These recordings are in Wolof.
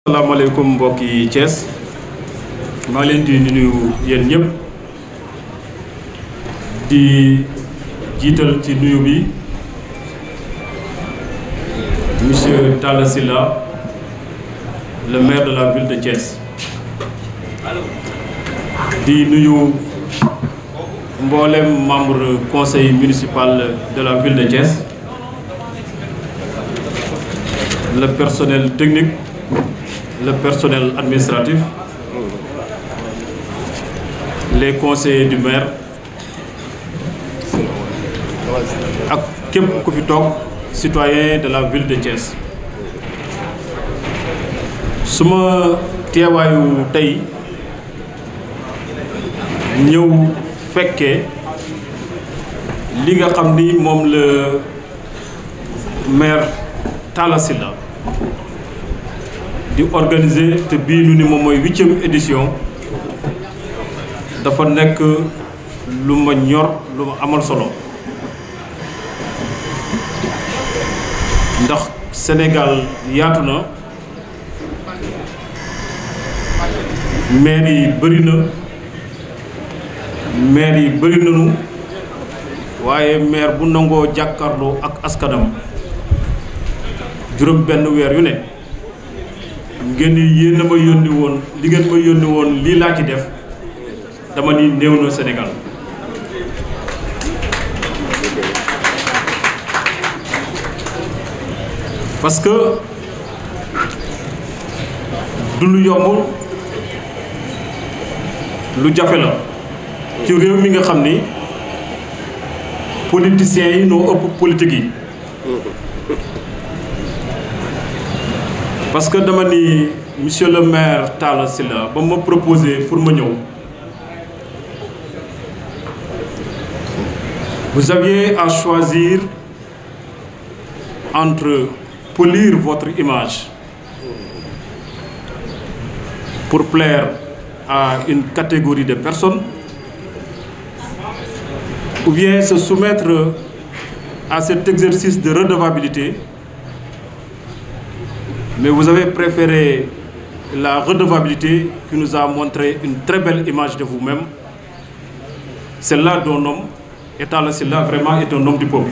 asalaamaaleykum mbokki Thiès maa leen di nuyu yéen ñëpp di jiital ci nuyu bi monsieur Talla Sylla le maire de la ville de Thiès di nuyu mboolem membre conseil municipal de la ville de Thiès le personnel technique, le personnel administratif, les conseillers du maire ak képp ku fi toog citoyen de la ville de Thiès. suma teewaayu tey ñëw fekkee li nga xam ni moom le maire Talla Sylla di organiser te bii nu ni moom mooy 8e édition dafa nekk lu ma ñor lu ma amal solo ndax Sénégal yaatu na maire yi bëri na maire yi bëri nañu waaye maire bu nangoo jàkkaarloo ak askanam juróom benn weer yu ne ngeen ni yéen a ma yónni woon li ngeen ma yónni woon lii laa ci def dama ni néew na Sénégal parce que du lu yomb lu jafe la ci réew mi nga xam ni politiciens yi noo ëpp politique yi parce que dama ni monsieur le maire Talla Sylla ba ma proposé pour ma ñëw vous aviez à choisir entre polir votre image pour plaire à une catégorie de personnes ou bien se soumettre à cet exercice de redevabilité. Mais vous avez préféré la redevabilité qui nous a montré une très belle image de vous-même. Celle-là d'un homme, et Talla Sylla vraiment est un homme du peuple.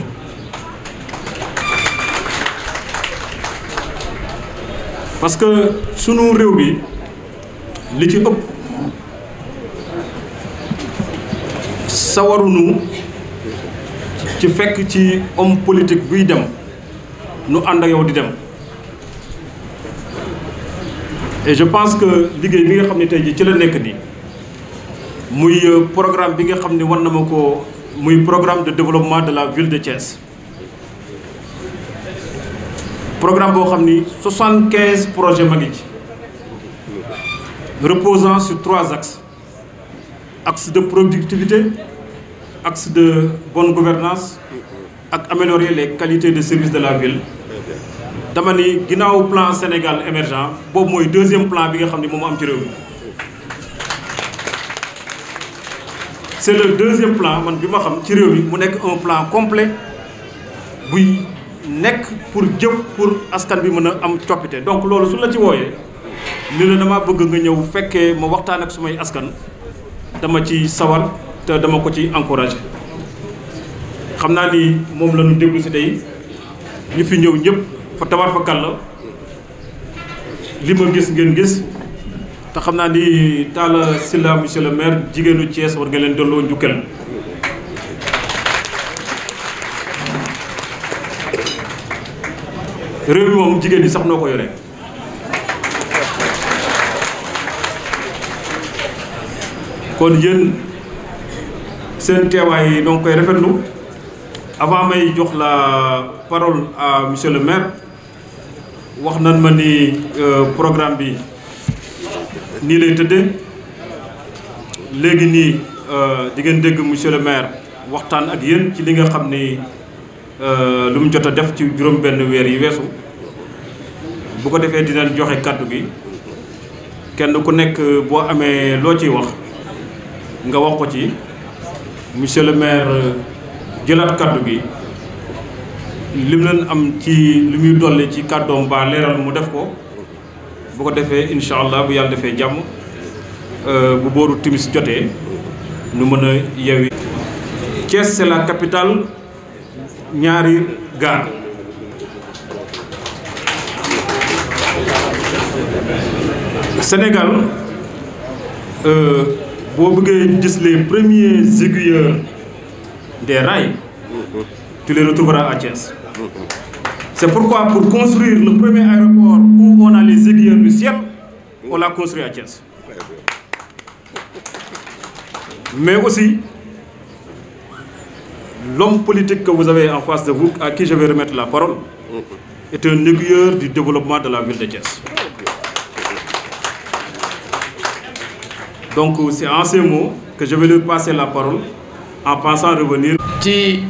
Parce que sunu réew bi li ci ëpp sawarunu ci fekk ci homme politique buy dem nu ànd ak yow di dem. Et je pense que liggéey bi nga xam ne tey jii ci la nekk nii muy programme bi nga xam ne war na ma ko muy programme de développement de la ville de Thiès programme boo xam ni 75 projets ma ngi ci reposant sur 3 axes: axe de productivité, axe de bonne gouvernance ak améliorer les qualités de service de la ville. dama ni ginnaaw plan Sénégal émergent boobu mooy 2e plan bi nga xam ne moom am ci réew mi. c'est le 2e plan man bi ma xam ci réew mi mu nekk un plan complet buy nekk pour jëf pour askan bi mën a am coppite. donc loolu su la ci wooyee ni la dama bëgg nga ñëw fekkee ma waxtaan ak sumay askan dama ci sawar te dama ko ci encouragé. xam naa ni moom la ñu déglu si tey ñu fi ñëw ñëpp. fa tabar fa kàll li ma gis ngeen gis te xam naa ni Talla Sylla monsieur le maire jigéenu Thiès war nga leen delloo njukkal. réew mi moom jigéen ñi sax noo ko yore kon yéen seen teewaay noo ngi koy rafetlu. avant may jox la parole à monsieur le maire wax nan ma ni programme bi nii lay tëddee léegi nii di ngeen dégg monsieur le maire waxtaan ak yéen ci li nga xam ni lu mu jot a def ci juróom-benn weer yi weesu. bu ko defee dinañ joxe kàddu gi kenn ku nekk boo amee loo ciy wax nga wax ko ci monsieur le maire jëlaat kàddu gi lim leen am ci li muy dolli ci kàddoom ba leeral mu def ko bu ko defee incha allah bu yàlla defee jàmm bu booru timis jotee ñu mën a yewi. Thiès c'est la capitale ñaari gaar. Sénégal boo bëggee gis les premiers aiguilleurs des rails, tu les retrouveras à Thiès. C'est pourquoi pour construire le premier aéroport où on a les aiguilleurs du ciel, on l'a construit à Thiès. Mais aussi, l'homme politique que vous avez en face de vous, à qui je vais remettre la parole, est un aiguilleur du développement de la ville de Thiès. Donc c'est en ces mots que je vais lui passer la parole en pensant revenir. ci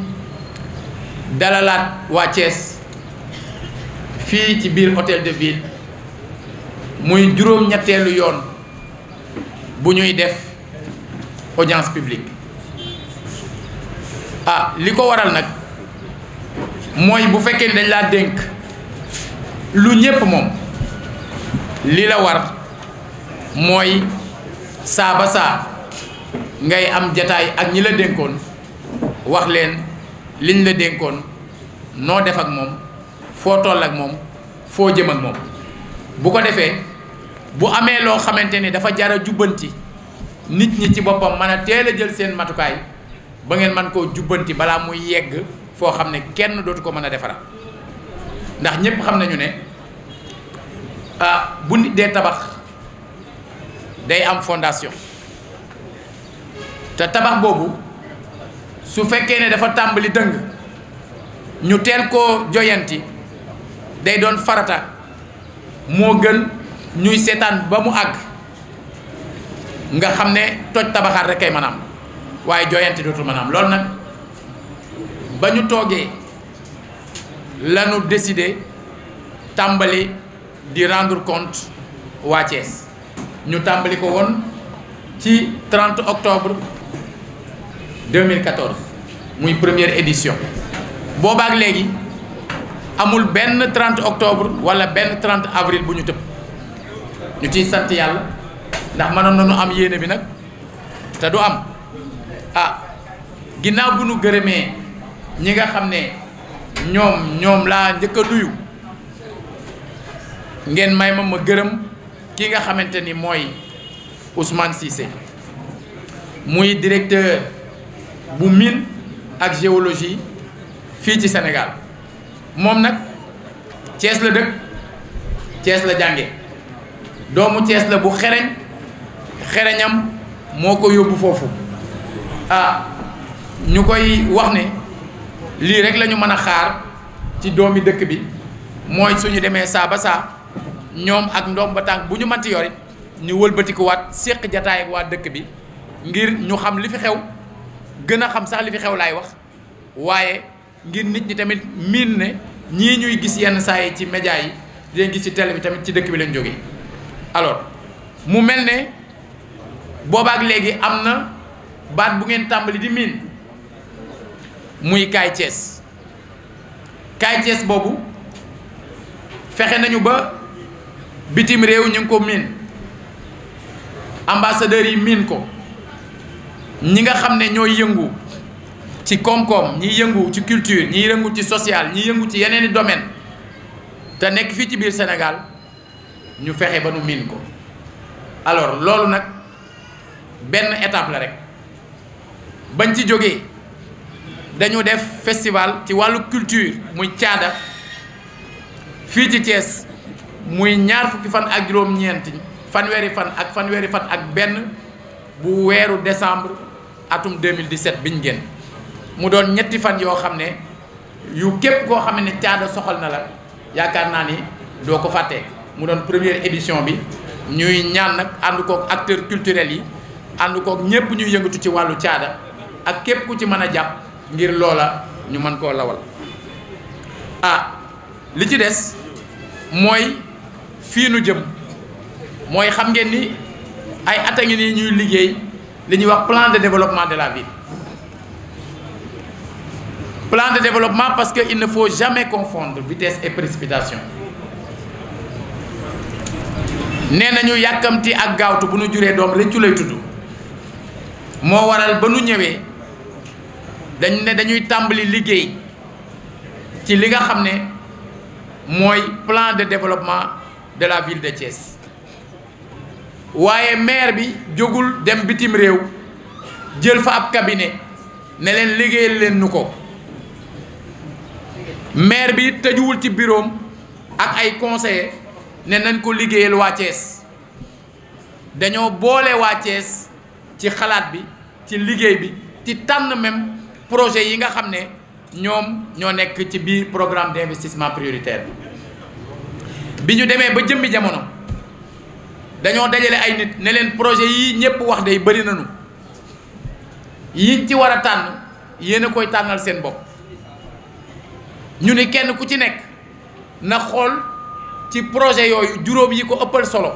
dalalaat waa Thiès fii ci biir hôtel de ville muy juróom-ñetteelu yoon bu ñuy def audience publique li ko waral nag mooy bu fekkee ni dañ laa dénk lu ñépp moom li la war mooy saa ba saa ngay am jataay ak ñi la dénkoon wax leen liñ la dénkoon noo def ak moom foo toll ak moom foo jëm ak moom bu ko defee bu amee loo xamante ni dafa jar a jubbanti nit ñi ci boppam mën a teel a jël seen matukaay ba ngeen mën koo jubbanti balaa muy yegg foo xam ne kenn dootu ko mën a defaraat ndax ñépp xam nañu ne bu nit dee tabax day am fondation te tabax boobu su fekkee ne dafa tàmbali dëng ñu teel koo joyanti day doon farata moo gën ñuy seetaan ba mu àgg nga xam ne toj tabaxaat rek kay maanaam waaye joyanti dootul maanaam loolu nag ba ñu toogee lañu décidé tàmbali di rendre compte waa Thiès ñu tàmbali ko woon ci 30 octobre 2014 muy première édition boobaak léegi amul benn 30 octobre wala benn 30 avril bu ñu tëb ñu ciy sant yàlla ndax mënoon nañu am yéene bi nag te du am ginnaaw bu nu gërëmee ñi nga xam ne ñoom laa njëkk a nuyu ngeen may ma gërëm ki nga xamante ni mooy Ousmane Cissé muy directeur bu mine ak géologie fii ci Sénégal moom nag Thiès la dëkk Thiès la jànge doomu Thiès la bu xereñam moo ko yóbbu foofu ñu koy wax ne lii rek la ñu mën a xaar ci doomi dëkk bi mooy suñu demee saa ba saa ñoom ak ndoom ba tànk bu ñu manti yorit ñu wëlbatikuwaat séq jataay ak waa dëkk bi ngir ñu xam li fi xew gën a xam sax li fi xew laay wax waaye ngir nit ñi tamit miin ne ñii ñuy gis yenn saa yi ci média yi di leen gis ci télé bi tamit ci dëkk bi lañ jógee alors mu mel ne boobaak léegi am na baat bu ngeen tàmbali di miin muy Kaay Thiès Kaay Thiès boobu fexe nañu ba bitim réew ñu ngi ko miin ambassadeurs yi miin ko ñi nga xam ne ñooy yëngu ci koom-koom ñi yëngu ci culture ñi yëngu ci social ñi yëngu ci yeneeni domaine te nekk fii ci biir Sénégal ñu fexe ba nu miin ko alors loolu nag benn étape la rek bañ ci jógee dañu def festival ci wàllu culture muy caada fii ci Thiès muy ñaar fukki fan ak juróom-ñeenti fanweeri fan ak benn bu weeru décembre atum 2017 biñ génn mu doon ñetti fan yoo xam ne yu képp koo xam ne caada soxal na la yaakaar naa ni doo ko fàttee mu doon première édition bi ñuy ñaan nag ànd kook acteurs culturels yi ànd kook ñépp ñuy yëngatu ci wàllu caada ak képp ku ci mën a jàpp ngir loola ñu mën koo lawal li ci des mooy fii nu jëm mooy xam ngeen ni ay at a ngi nii ñuy liggéey li ñuy wax plan de développement de la ville plan de développement parce que il ne faut jamais confondre vitesse et précipitation nee nañu yàkkamti ak gaawtu bu nu juree doom rëccu lay tudd moo waral ba nu ñëwee dañ ne dañuy tàmbali liggéey ci li nga xam ne mooy plan de développement de la ville de Thiès waaye maire bi jógul dem bitim réew jël fa ab cabinet ne leen liggéeyal leen nu ko maire bi tëjuwul ci bureau ak ay conseillers ne nañ ko liggéeyal waa Thiès dañoo boole waa Thiès ci xalaat bi ci liggéey bi ci tànn même projet yi nga xam ne ñoom ñoo nekk ci biir programme d'investissement prioritaire bi ñu demee ba jëmmi jamono dañoo dajale ay nit ne leen projet yi ñëpp wax day bëri nañu yiñ ci war a tànn yéen a koy tànnal seen bopp ñu ni kenn ku ci nekk na xool ci projet yooyu juróom yi ko ëppal solo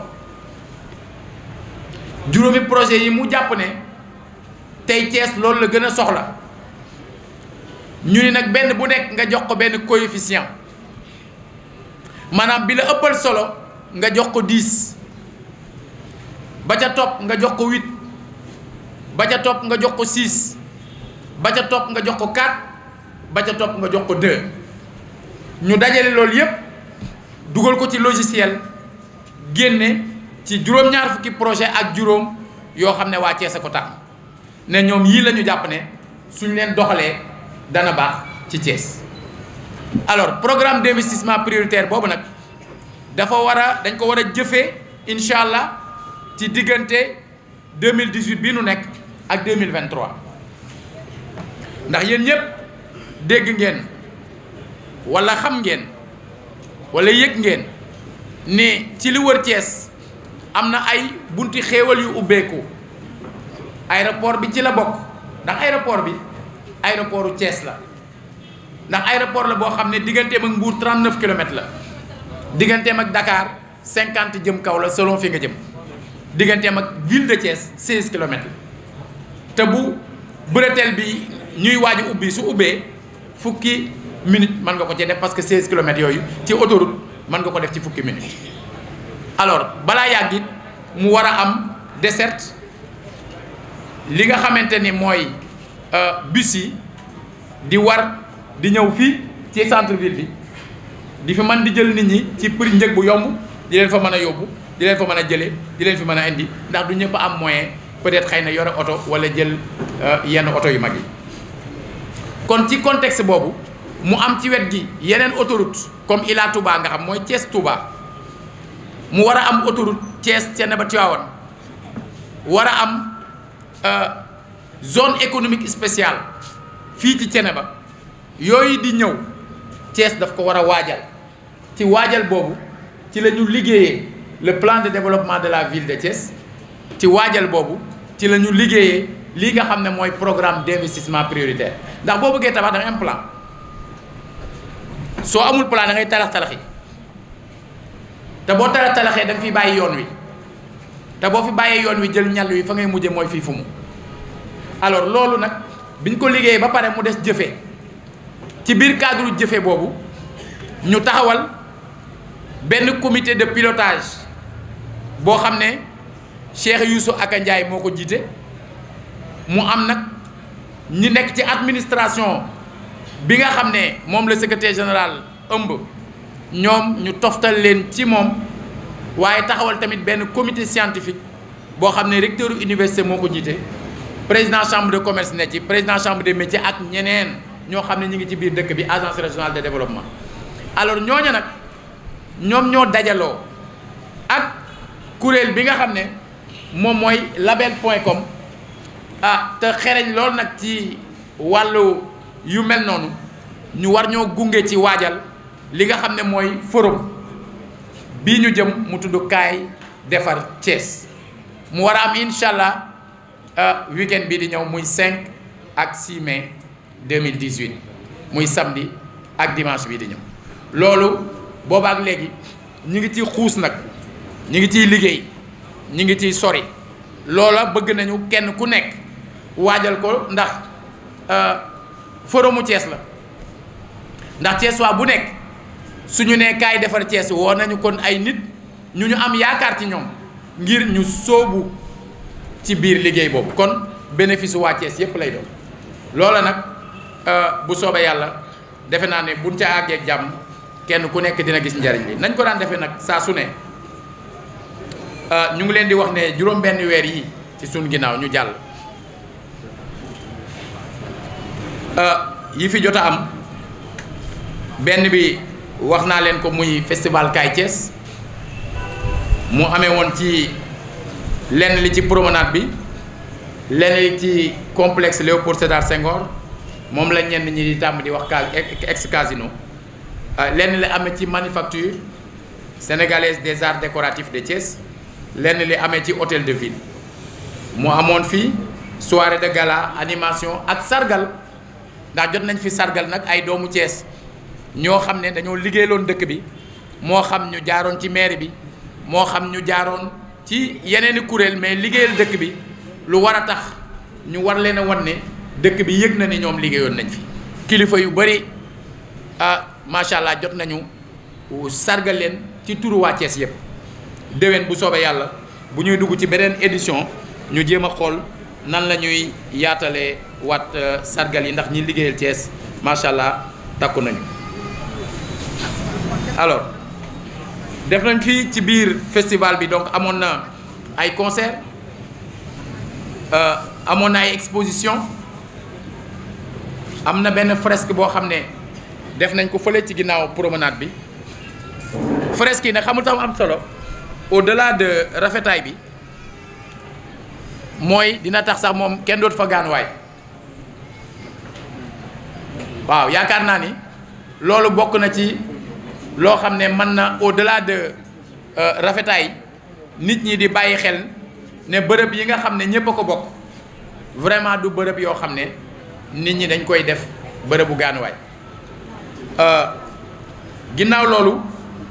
juróomi projet yi mu jàpp ne tey Thiès loolu la gën a soxla ñu ni nag benn bu nekk nga jox ko benn coefficient maanaam bi la ëppal solo nga jox ko 10 ba ca topp nga jox ko 8 ba ca topp nga jox ko 6 ba ca topp nga jox ko 4 ba ca topp nga jox ko 2 ñu dajale loolu yépp dugal ko ci logiciel génne ci juróom-ñaar fukki projet ak juróom yoo xam ne waa Thiès a ko tax ne ñoom yii la ñu jàpp ne suñ leen doxalee dana baax ci Thiès. alors programme d'investissement prioritaire boobu nag dañ ko war a jëfee incha allah ci diggante 2018 bii nu nekk ak 2023 ndax yéen ñëpp dégg ngeen wala xam ngeen wala yëg ngeen ne ci li wër Thiès am na ay bunti xéewal yu ubbeeku aéroport bi ci la bokk ndax aéroport bi aéroportu Thiès la ndax aéroport la boo xam ne digganteem ak Mbour 39 kilomètres la digganteem ak Dakar 50 jëm kaw la selon fi nga jëm digganteem ak ville de Thiès 16 kilomètres la te bu bretelle bi ñuy waaj a ubbi su ubbee fukki minute mën nga ko ci def parce que 16 kilomètres yooyu ci autoroute mën nga ko def ci fukki minute alors balaa yàgg it mu war a am desserte li nga xamante ni mooy bus yi di war di ñëw fii ci centre ville bi di fi mën di jël nit ñi ci prix njëg bu yomb di leen fa mën a yóbbu di leen fa mën a jëlee di leen fi mën a indi ndax du ñëpp am moyen peut-être xëy na yore oto wala jël yenn oto yu mag yi. kon ci contexte boobu mu am ci wet gi yeneen autoroute comme Ila Touba nga xam mooy Thiès Touba mu war a am autoroute Thiès Thiénaba Tivaouane war a am zone économique spéciale fii ci Thiénaba yooyu di ñëw Thiès daf ko war a waajal ci waajal boobu ci la ñu liggéeyee le plan de développement de la ville de Thiès ci waajal boobu ci la ñu liggéeyee lii nga xam ne mooy programme d'investissement prioritaire ndax boo bëggee tabax da ngay am plan soo amul plan da ngay talax-talaxi te boo talax-talaxee da nga fi bàyyi yoon wi te boo fi bàyyee yoon wi jël ñal wi fa ngay mujje mooy fii fu mu alors loolu nag biñ ko liggéeyee ba pare mu des jëfe ci biir cadre jëfe boobu ñu taxawal benn comité de pilotage boo xam ne Cheikh Youssou Aka Ndiaye moo ko jiite mu am nag ñi nekk ci administration bi nga xam ne moom la secrétaire général ëmb ñoom ñu toftal leen ci moom waaye taxawal tamit benn comité scientifique boo xam ne recteur université moo ko jiite président chambre de commerce ne ci président chambre des métiers ak ñeneen ñoo xam ne ñu ngi ci biir dëkk bi agence régionale de développement alors ñooñu nag ñoom ñoo dajaloo ak kuréel bi nga xam ne moom mooy label.com te xereñ loolu nag ci wàllu yu mel noonu ñu war ñoo gunge ci waajal li nga xam ne mooy forum bii ñu jëm mu tudd kaay defar Thiès mu war a am incha allah weekend bii di ñëw muy 5 ak 6 mai 2018 muy samedi ak dimanche bii di ñëw loolu boobaak léegi ñi ngi ciy xuus nag ñi ngi ciy liggéey ñi ngi ciy sori loola bëgg nañu kenn ku nekk waajal ko ndax forumu Thiès la ndax Thiès waa bu nekk suñu nee kaay defar Thiès woo nañu kon ay nit ñu am yaakaar ci ñoom ngir ñu sóobu ci biir liggéey boobu. kon bénéfice waa Thiès yépp lay doon loola nag bu soobee yàlla defe naa ne buñ ca àggee ak jàmm kenn ku nekk dina gis njariñ li nañ ko daan defee nag saa su ne ñu ngi leen di wax ne juróom-benn weer yi ci suñ ginnaaw ñu jàll yi fi jot a am benn bi wax naa leen ko muy festival Kaay Thiès mu amee woon ci lenn li ci promenade bi lenn li ci complexe Léopold Sédar Senghor moom la ñenn ñi di tàmm di wax ex casino lenn li amee ci manufacture sénégalaise des arts décoratifs de Thiès lenn li amee ci hôtel de ville mu amoon fii soirée de gala animation ak sargal ndax jot nañ fi sargal nag ay doomu Thiès ñoo xam ne dañoo liggéeyaloon dëkk bi moo xam ñu jaaroon ci mairie bi moo xam ñu jaaroon ci yeneeni kuréel mais liggéeyal dëkk bi lu war a tax ñu war leen a wan ne dëkk bi yëg na ni ñoom liggéeyoon nañ fi kilifa yu bari macha allah jot nañu sargal leen ci turu waa Thiès yëpp déwén bu soobee yàlla bu ñuy dugg ci beneen édition ñu jéem a xool nan la ñuy yaatalee waat sargal yi ndax ñi liggéeyal Thiès macha allah takku nañu. alors def nañ fii ci biir festival bi donc amoon na ay concert amoon na ay exposition am na benn fresque boo xam ne def nañ ko fële ci ginnaaw promenade bi fresque yi nag xamul tax am solo au-delà de rafetaay bi mooy dina tax sax moom kenn dootu fa gaanuwaay waaw yaakaar naa ni loolu bokk na ci loo xam ne mën na au-delà de rafetaay nit ñi di bàyyi xel ne bërëb yi nga xam ne ñépp a ko bokk vraiment du bërëb yoo xam ne nit ñi dañ koy def bërëbu gaanuwaay ginnaaw loolu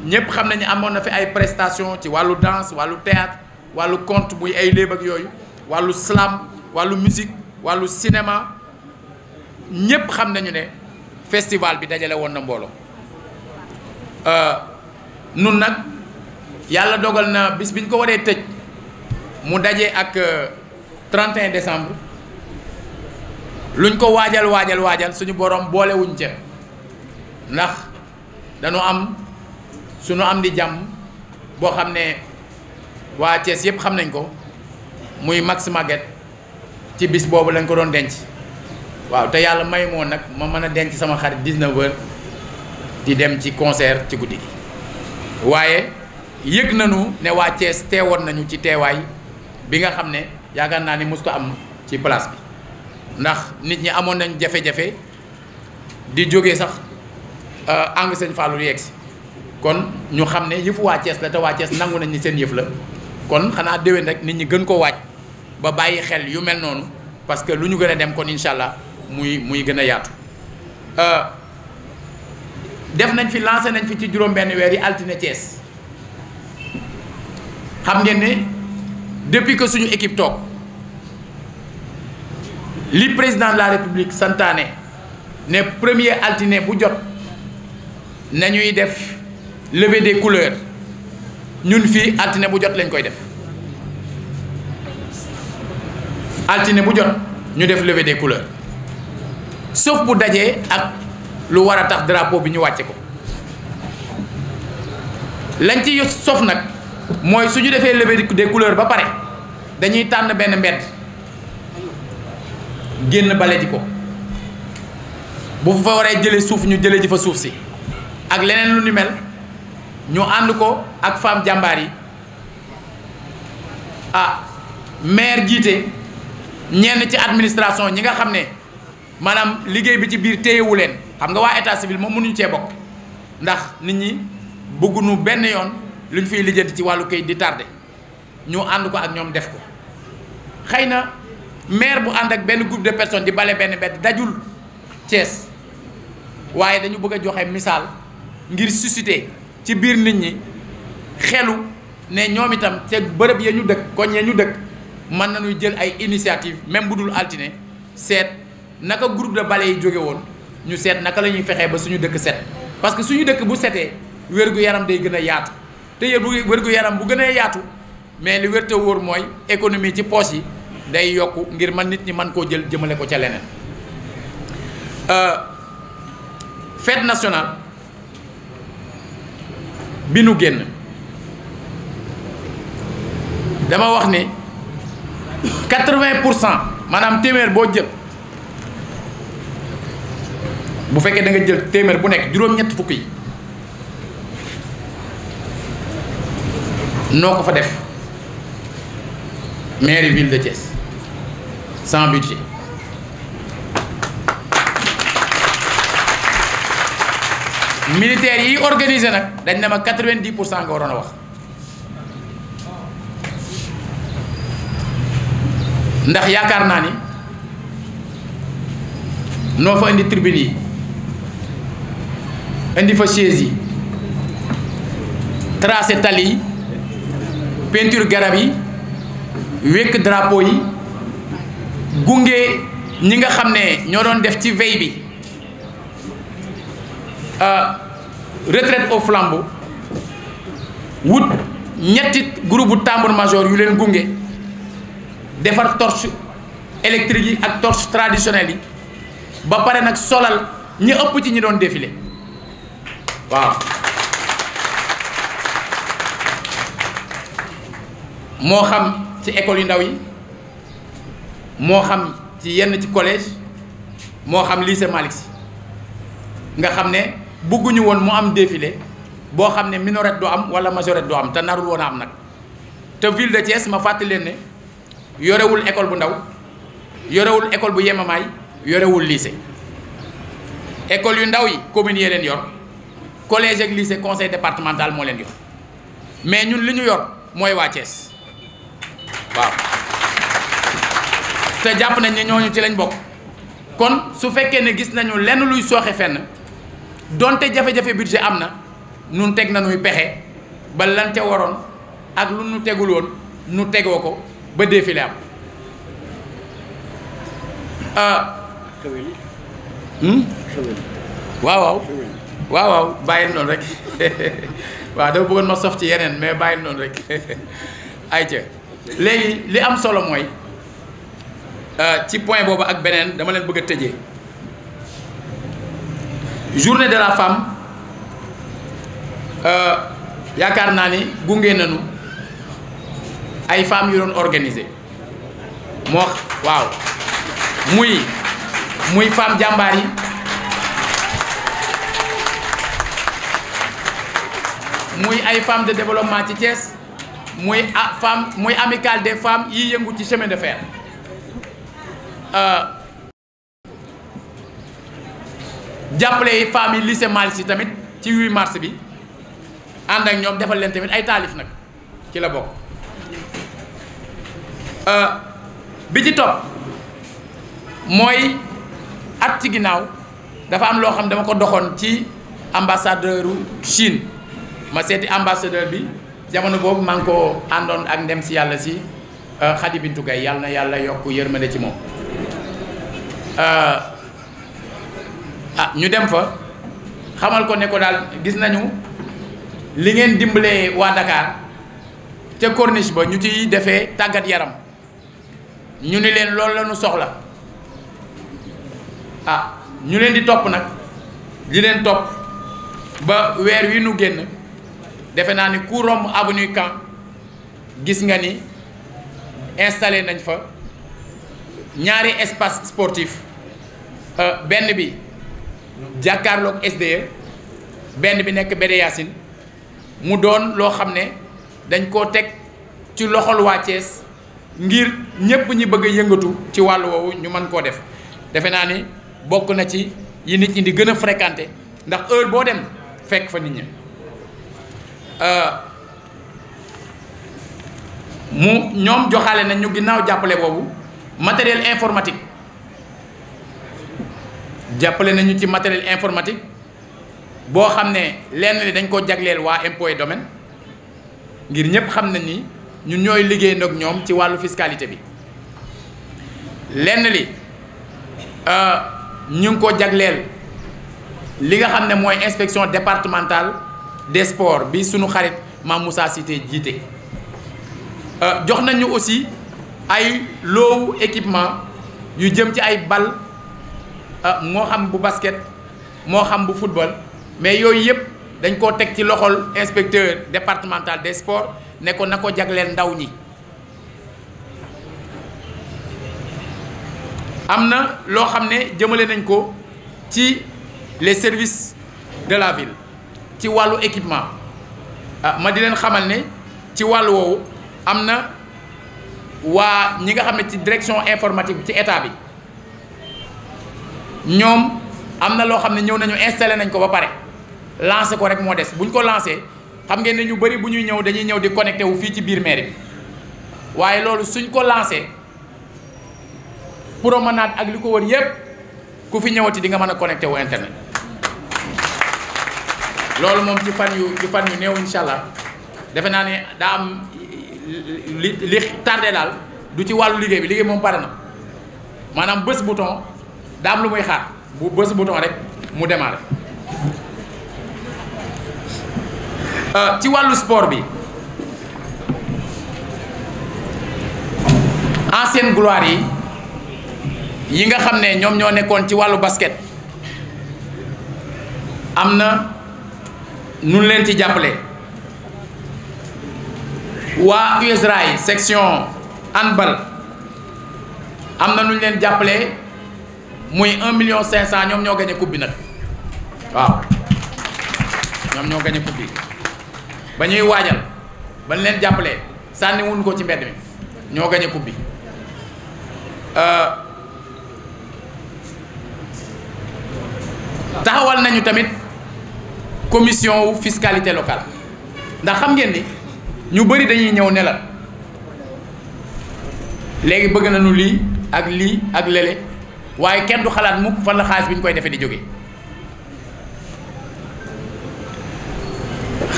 ñépp xam nañu amoon na fi ay prestations ci wàllu danse wàllu théâtre wàllu conte buy ay léeb ak yooyu wàllu slam wàllu musique wàllu cinéma ñépp xam nañu ne festival bi dajale woon na mbooloo nun nag yàlla dogal na bis biñ ko waree tëj mu daje ak 31 décembre luñ ko waajal suñu borom boolewuñ ca ndax dañu am suñu am di jàmm boo xam ne waa Thiès yëpp xam nañ ko muy Max Maguette ci bis boobu lañ ko doon denc waaw te yàlla may moo nag ma mën a denc sama xarit 19h di dem ci concert ci guddi gi waaye yëg nañu ne waa Thiès teewoon nañu ci teewaay bi nga xam ne yaakaar naa ni mos ko am ci place bi ndax nit ñi amoon nañ jafe-jafe di jógee sax angle Sëñ Fallou yegg si kon ñu xam ne yëfu waa Thiès la te waa Thiès nangu nañ ni seen yëf la kon xanaa déwén rek nit ñi gën ko waaj ba bàyyi xel yu mel noonu parce que lu ñu gën a dem kon incha allah muy gën a yaatu. def nañ fi lancé nañ fi ci juróom-benn weer yi altine Thiès xam ngeen ne depuis que suñu équipe toog li président de la république santaane ne premier altine bu jot nañuy def levée des couleurs ñun fii altine bu jot lañ koy def altine bu jot ñu def levée des couleurs sauf bu dajee ak lu war a tax drapeau bi ñu wàcce ko lañ ci sof nag mooy su ñu defee levée des couleurs ba pare dañuy tànn benn mbedd génn bale ji ko bu fa waree jële suuf ñu jële ji fa suuf si ak leneen lu ni mel ñu ànd ko ak femme jàmbaar yi maire jiite ñenn ci administration ñi nga xam ne maanaam liggéey bi ci biir téyewu leen xam nga waa état civil moom mënuñu cee bokk ndax nit ñi bëgguñu benn yoon lu ñu fiy lijjanti ci wàllu kayit di tardé ñu ànd ko ak ñoom def ko xëy na maire bu ànd ak benn groupe de personnes di bale benn mbedd dajul Thiès waaye dañu bëgg a joxe misaal ngir susciter ci biir nit ñi xelu ne ñoom itam ca bërëb ya ñu dëkk koñ ya ñu dëkk mën nañuy jël ay initiative même bu dul altine seet naka groupe de bale yi jóge woon ñu seet naka la ñuy fexee ba suñu dëkk set parce que suñu dëkk bu setee wér-gu-yaram day gën a yaatu te wér-gu-yaram bu gën a yaatu mais li wér te wóor mooy économie ci poche yi day yokku ngir man nit ñi mën koo jël jëmale ko ca leneen. Fête nationale bi nu génn dama wax ni 80% maanaam téeméer boo jël bu fekkee da nga jël téeméer bu nekk juróom-ñett fukk yi noo ko fa def mairie ville de Thiès sans budget. Militaires yi organisé nag dañ ne ma 90% nga waroon a wax ndax yaakaar naa ni noo fa indi tribune yi indi fa chaise yi tracé tali yi peinture garab yi wékk drapeau yi gunge ñi nga xam ne ñoo doon def ci veille bi retraite au flambeau wut ñetti groupe bu tambour-major yu leen gunge defar torche électrique yi ak torche traditionnelle yi ba pare nag solal ñi ëpp ci ñi doon défilé waaw moo xam ci école yu ndaw yi moo xam ci yenn ci collège moo xam lycée Malick Sy nga xam ne bëgguñu woon mu am défilé boo xam ne minorette du am wala majorette du am te narul woon a am nag te ville de Thiès ma fàttali leen ne yorewul école bu ndaw yorewul école bu yemamaay yorewul lycée école yu ndaw yi communes yee leen yor collège ak lycée conseil départemental moo leen yor mais ñun li ñu yor mooy waa Thiès waaw te jàpp nañ ne ñooñu ci lañ bokk kon su fekkee ne gis nañu lenn luy sooxe fenn donte jafe-jafe budget am na nun teg nañuy pexe ba lan ca waroon ak lu nu tegul woon nu tegoo ko ba défilé am waaw waaw bàyyil noonu rek waaw dafa bëggoon ma sof ci yeneen mais bàyyil noonu rek ayca léegi li am solo mooy ci point boobu ak beneen dama leen bëgg a tëjee journée de la femme yaakaar naa ni gunge nañu ay femmes yu doon organiser moo waaw muy femme jàmbaar yi muy ay femmes de développement ci Thiès muy amicale des femmes yi yëngu ci chemin de fer jàppale femmes yi lycée Malick Sy tamit ci 8 mars bi ànd ak ñoom defal leen tamit ay taalif nag ci la bokk bi ci topp mooy at ci ginnaaw dafa am loo xam dama ko doxoon ci ambassadeur Chine ma seeti ambassadeur bi jamono boobu maa ngi ko àndoon ak ndem si yàlla si Khady Bintou Gaye yàlla na yàlla yokk yërmande ci moom ñu dem fa xamal ko ne ko daal gis nañu li ngeen dimbalee waa Dakar ca corniche ba ñu ciy defee tàggat yaram ñu ni leen loolu la ñu soxla ñu leen di topp nag di leen topp ba weer wi nu génn defe naa ni ku romb avenue Caen gis nga ni installé nañ fa ñaari espace sportif benn bi jàkkaarloog SDE benn bi nekk Bédé Yacine mu doon loo xam ne dañ koo teg ci loxol waa Thiès ngir ñépp ñi bëgg a yëngatu ci wàllu woowu ñu mën koo def defe naa ni bokk na ci yi nit ñi di gën a fréquenté ndax heure boo dem fekk fa nit ñi ñoom joxaale nañ ñu ginnaaw jàppale boobu matériel informatique jàppale nañu ci matériel informatique boo xam ne lenn li dañ ko jagleel waa impôt et domaine ngir ñëpp xam nañ ni ñun ñooy liggéey nag ñoom ci wàllu fiscalité bi lenn li ñu ngi ko jagleel li nga xam ne mooy inspection départementale des sports bi suñu xarit Mame Moussa Cissé jiite. jox nañu aussi ay loowu équipement yu jëm ci ay bal moo xam bu basket moo xam bu football mais yooyu yëpp dañ koo teg ci loxol inspecteur départemental des sports ne ko na ko jagleel ndaw ñi. am na loo xam ne jëmale nañ ko ci les services de la ville ci wàllu équipement ma di leen xamal ne ci wàllu woowu am na waa ñi nga xam ne ci direction informatique bi ci état bi ñoom am na loo xam ne ñëw nañu installé nañ ko ba pare lancé ko rek moo des bu ñu ko lancé xam ngeen ne ñu bëri bu ñuy ñëw dañuy ñëw di connecté wu fii ci biir mairie bi waaye loolu suñ ko lancé promenade ak li ko wër yépp ku fi ñëwati di nga mën a connecté wu internet loolu moom ci fan yu néew incha allah defe naa ne daa am li tardé daal du ci wàllu liggéey bi liggéey moom pare na maanaam bës bouton daa am lu muy xaar bu bës bouton rek mu démarré. ci wàllu sport bi ancienne gloire yi nga xam ne ñoom ñoo nekkoon ci wàllu basket am na nun leen ci jàppale waa USRA yi section handball am na nu ñu leen jàppale muy 1,500,000 ñoom ñoo gagné coupe bi nag waaw ñoom ñoo gagné coupe bi ba ñuy waajal ba ñu leen jàppale sànni wuñ ko ci mbedd mi ñoo gagné coupe bi taxawal nañu tamit commission wu fiscalité locale ndax xam ngeen ni ñu bëri dañuy ñëw ne la léegi bëgg nañu lii ak lele waaye kenn du xalaat mukk fan la xaalis bi ñu koy defee di jóge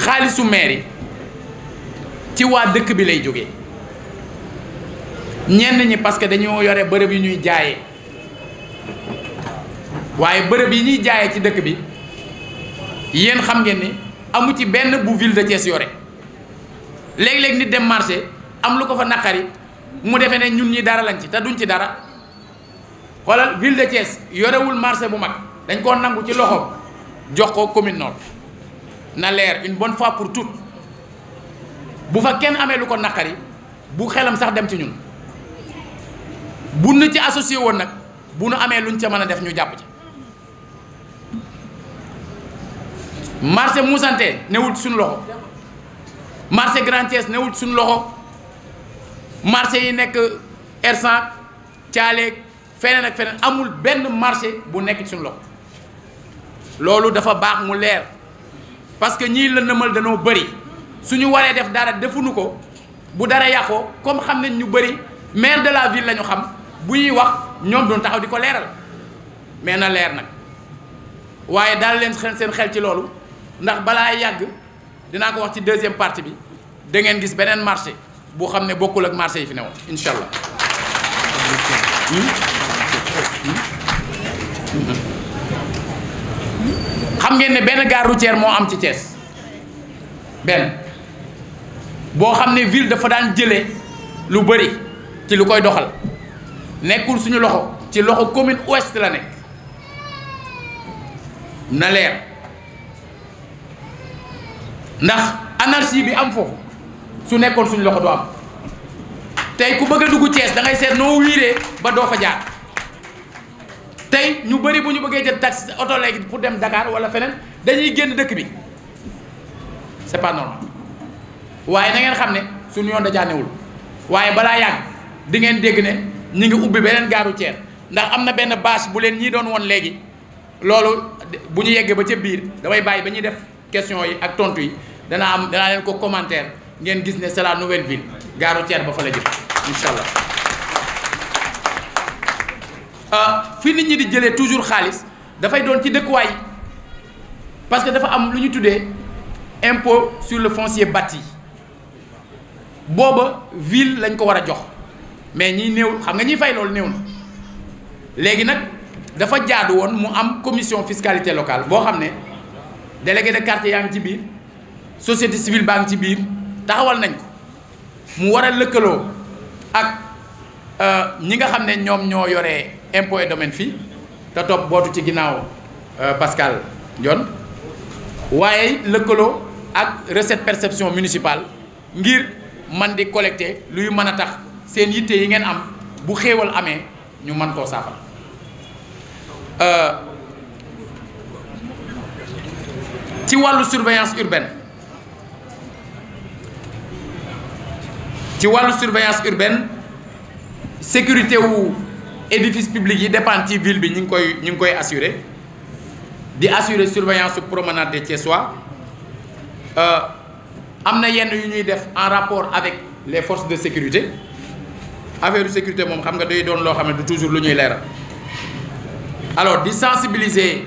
xaalisu mairie ci waa dëkk bi lay jógee ñenn ñi parce que dañoo yore bërëb yi ñuy jaayee waaye bërëb yi ñuy jaayee ci dëkk bi yéen xam ngeen ni amu ci benn bu ville de Thiès yore léeg-léeg nit dem marché am lu ko fa naqari mu defee ne ñun ñi dara lañ ci te duñ ci dara xoolal ville de Thiès yorewul marché bu mag dañ koo nangu ci loxoom jox ko commune nord na leer une bonne fois pour toutes bu fa kenn amee lu ko naqari bu xelam sax dem ci ñun bu nu ci associé woon nag bu nu amee luñ ca mën a def ñu jàpp ci marché Moussante newul suñu loxo marché Grand Thiès newul suñu loxo marché yi nekk Ersan Thialé feneen ak feneen amul benn marché bu nekk suñu loxo loolu dafa baax mu leer parce que ñii lëndëmal danoo bëri suñu waree def dara defuñu ko bu dara yàqoo comme xam nañ ñu bëri maire de la ville la ñu xam bu ñuy wax ñoom doon taxaw di ko leeral mais na leer nag waaye daal leen seen xel ci loolu ndax balaa yàgg dinaa ko wax ci deuxième partie bi da ngeen gis beneen marché bu xam ne bokkul ak marché yi fi newoon incha allah. xam ngeen ne benn gare routière moo am ci Thiès benn boo xam ne ville dafa daan jëlee lu bëri ci lu koy doxal nekkul suñu loxo ci loxo commune ouest la nekk na leer ndax anarchie bi am foofu su nekkoon suñu loxo du am tey ku bëgg a dugg Thiès da ngay seet noo wiiree ba doo fa jaar tey ñu bëri bu ñu bëggee jël taxi oto léegi pour dem Dakar wala feneen dañuy génn dëkk bi c'est pas normal waaye na ngeen xam ne suñu yoon da jaanewul waaye balaa yàgg di ngeen dégg ne ñi ngi ubbi beneen gare routière ndax am na benn bâche bu leen ñii doon woon léegi loolu bu ñu yeggee ba ca biir damay bàyyi ba ñuy def question yi ak tontu yi danaa leen ko commentaire ngeen gis ne c'est la nouvelle ville gare routière ba fa la jëm incha allah. fi nit ñi di jëlee toujours xaalis dafay doon ci dëkkuwaay parce que dafa am lu ñu tuddee impôt sur le foncier bâti booba ville lañ ko war a jox mais ñiy néew xam nga ñiy fay loolu néew na léegi nag dafa jaadu woon mu am commission fiscalité locale boo xam ne délégué de quartier yaa ngi ci biir société civile baa ngi ci biir taxawal nañ ko mu war a lëkkaloo ak ñi nga xam ne ñoom ñoo yore impôt et domaine fii te topp bootu ci ginnaaw Pascal Ndione waaye lëkkaloo ak recette perception municipale ngir man di collecter luy mën a tax seen yitte yi ngeen am bu xéewal amee ñu mën koo saafara ci wàllu surveillance urbaine sécurité wu édifice public yi dépend ci ville bi ñu ngi koy assurer di assurer surveillance promenade des Thiessois am na yenn yu ñuy def en rapport avec les forces de sécurité affaire de sécurité moom xam nga day doon loo xam ne du toujours lu ñuy leeral alors di sensibiliser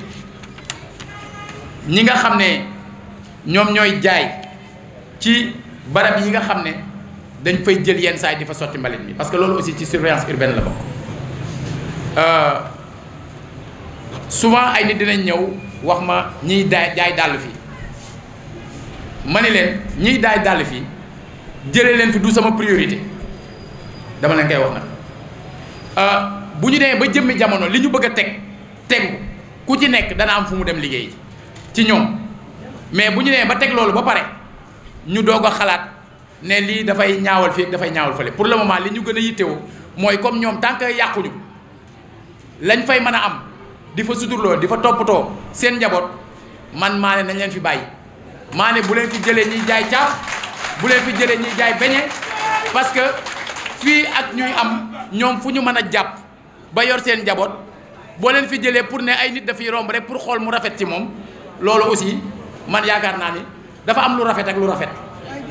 ñi nga xam ne ñoom ñooy jaay ci barab yi nga xam ne dañ fay jël yenn saa yi di fa sotti mbalit mi parce que loolu aussi ci surveillance urbaine la bokk souvent ay nit dinañ ñëw wax ma ñiy jaay dàll fii ma ni leen ñiy daay dàll fii jëlee leen fi du sama priorité dama leen koy wax nag bu ñu demee ba jëmmi jamono li ñu bëgg a tegu ku ci nekk dana am fu mu dem liggéey ci ñoom mais bu ñu demee ba teg loolu ba pare ñu doog a xalaat ne lii dafay ñaawal fii dafay ñaawal fële pour le moment li ñu gën a yittewoo mooy comme ñoom tant que yàquñu lañ fay mën a am di fa suturloo di fa toppatoo seen njaboot man maa ne nañ leen fi bàyyi maa ne bu leen fi jëlee ñiy jaay caaf bu leen fi jëlee ñiy jaay beñe parce que fii ak ñuy am ñoom fu ñu mën a jàpp ba yor seen njaboot boo leen fi jëlee pour ne ay nit dafay romb rek pour xool mu rafet ci moom loolu aussi man yaakaar naa ni dafa am lu rafet ak lu rafet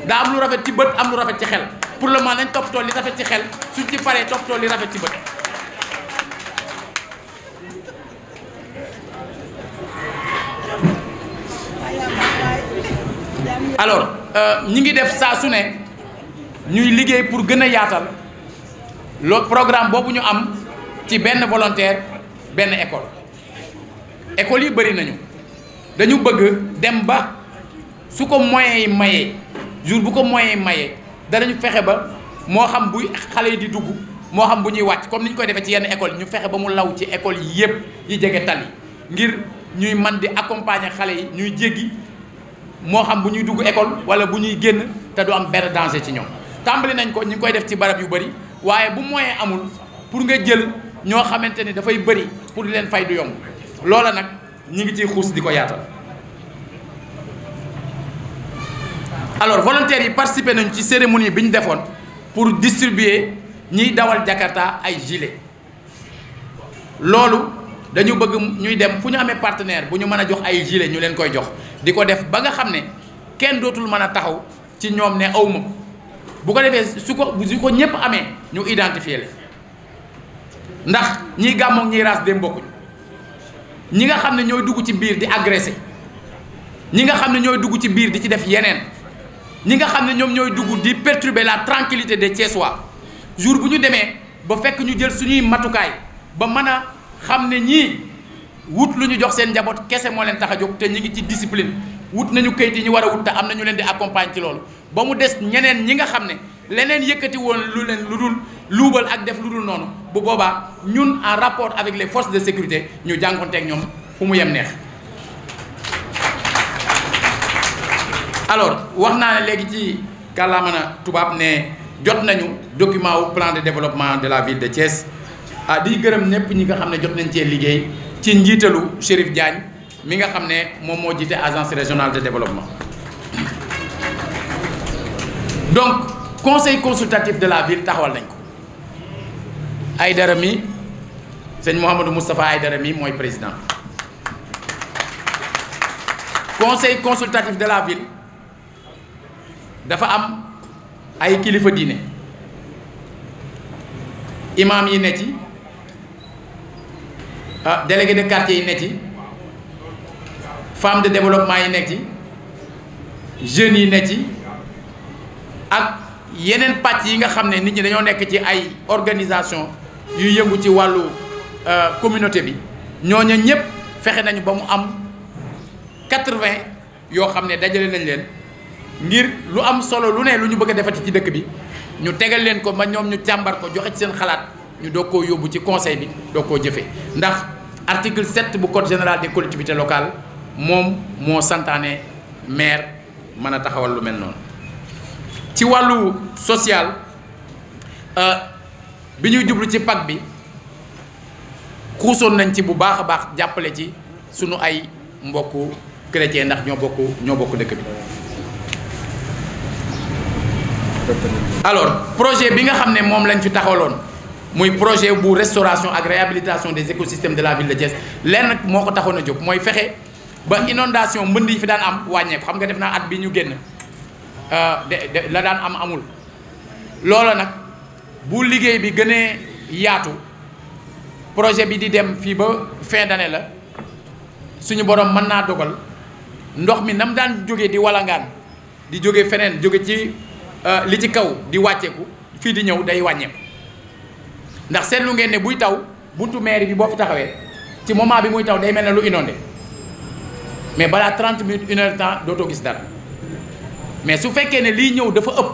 daa am lu rafet ci bët am lu rafet ci xel pour le moment nañ toppatoo li rafet ci xel suñ ci paree toppatoo li rafet ci bët. alors ñi ngi def saa su ne ñuy liggéey pour gën a yaatal loo programme boobu ñu am ci benn volontaire benn école yi bëri nañu dañu bëgg dem ba su ko moyens yi mayee jour bu ko moyens yi mayee danañu fexe ba moo xam buy xale yi di dugg moo xam bu ñuy wàcc comme ni ñu koy defee ci yenn école ñu fexe ba mu law ci école yi yëpp yi jege tali ngir ñuy man di accompagner xale yi ñuy jéggi moo xam bu ñuy dugg école wala bu ñuy génn te du am benn danger ci ñoom tàmbali nañ ko ñu ngi koy def ci barab yu bëri waaye bu moyen amul pour nga jël ñoo xamante ni dafay bëri pour di leen fay du yomb loola nag ñi ngi ciy xuus di ko yaatal. alors volontaires yi participé nañu ci cérémonie bi ñu defoon pour distribuer ñiy dawal Jakarta ay gilet loolu dañu bëgg ñuy dem fu ñu amee partenaire bu ñu mën a jox ay gilet ñu leen koy jox di ko def ba nga xam ne kenn dootul mën a taxaw ci ñoom ne awma ko bu ko defee su ko ñëpp amee ñu identifier leen ndax ñiy gàmmoog ñiy raas dem bokkuñu ñi nga xam ne ñooy dugg ci biir di agressé ñi nga xam ne ñooy dugg ci biir di ci def yeneen ñi nga xam ne ñoom ñooy dugg di perturber la tranquillité des Thiessois jour bu ñu demee ba fekk ñu jël suñuy matukaay ba mën a xam ne ñii wut lu ñu jox seen njaboot kese moo leen tax a jóg te ñi ngi ci discipline wut nañu kayit yi ñu war a wut te am na ñu leen di accompagner ci loolu ba mu des ñeneen ñi nga xam ne leneen yëkkati woon lu leen lu dul luubal ak def lu dul noonu bu boobaa ñun en rapport avec les forces de sécurité ñu jànkonteeg ñoom fu mu yem neex. alors wax naa ne léegi ci kàllaama tubaab ne jot nañu document wu plan de développement de la ville de Thiès di gërëm ñëpp ñi nga xam ne jot nañ cee liggéey ci njiitalu Chérif Diagne mi nga xam ne moom moo jiite agence régionale de développement. donc conseil consultatif de la ville taxawal nañ ko Aïdara mi sëñ Mouhamadou Moustapha Aïdara mi mooy président conseil consultatif de la ville. dafa am ay kilifa diine imam yi ne ci délégué de quartier yi ne ci femme de développement yi nekk ci jeunes yi ne ci ak yeneen pàcc yi nga xam ne nit ñi dañoo nekk ci ay organisation yu yëngu ci wàllu communauté bi ñooñu ñëpp fexe nañu ba mu am 80 yoo xam ne dajale nañ leen ngir lu am solo lu ne lu ñu bëgg a defati ci dëkk bi ñu tegal leen ko ba ñoom ñu càmbar ko joxe ci seen xalaat ñu doog koo yóbbu ci conseil bi doog koo jëfee ndax article 7 bu code général des collectivités locales moom moo santaane maire mën a taxawal lu mel noonu. ci wàllu social bi ñuy jublu ci PAC bi xuusoon nañ ci bu baax a baax jàppale ci sunu ay mbokku chrétien ndax ñoo bokk dëkk bi. alors projet bi nga xam ne moom lañ fi taxawaloon muy projet bu restauration ak réhabilitation des écosystèmes de la ville de Thiès lenn nag moo ko taxoon a jóg mooy fexe ba inondation mbënd yi fi daan am wàññeeku xam nga def naa at bi ñu génn la daan amul loola nag bu liggéey bi gënee yaatu projet bi di dem fii ba fin d'année la suñu borom mën naa dogal ndox mi nam daan jóge di walangaan di jóge feneen jóge ci li ci kaw di wàcceeku fii di ñëw day wàññeeku ndax seetlu ngeen ne buy taw buntu mairie bi boo fi taxawee ci moment bi muy taw day mel ne lu inondé mais balaa 30 minutes 1 heure temps dootoo gis dara mais su fekkee ne liy ñëw dafa ëpp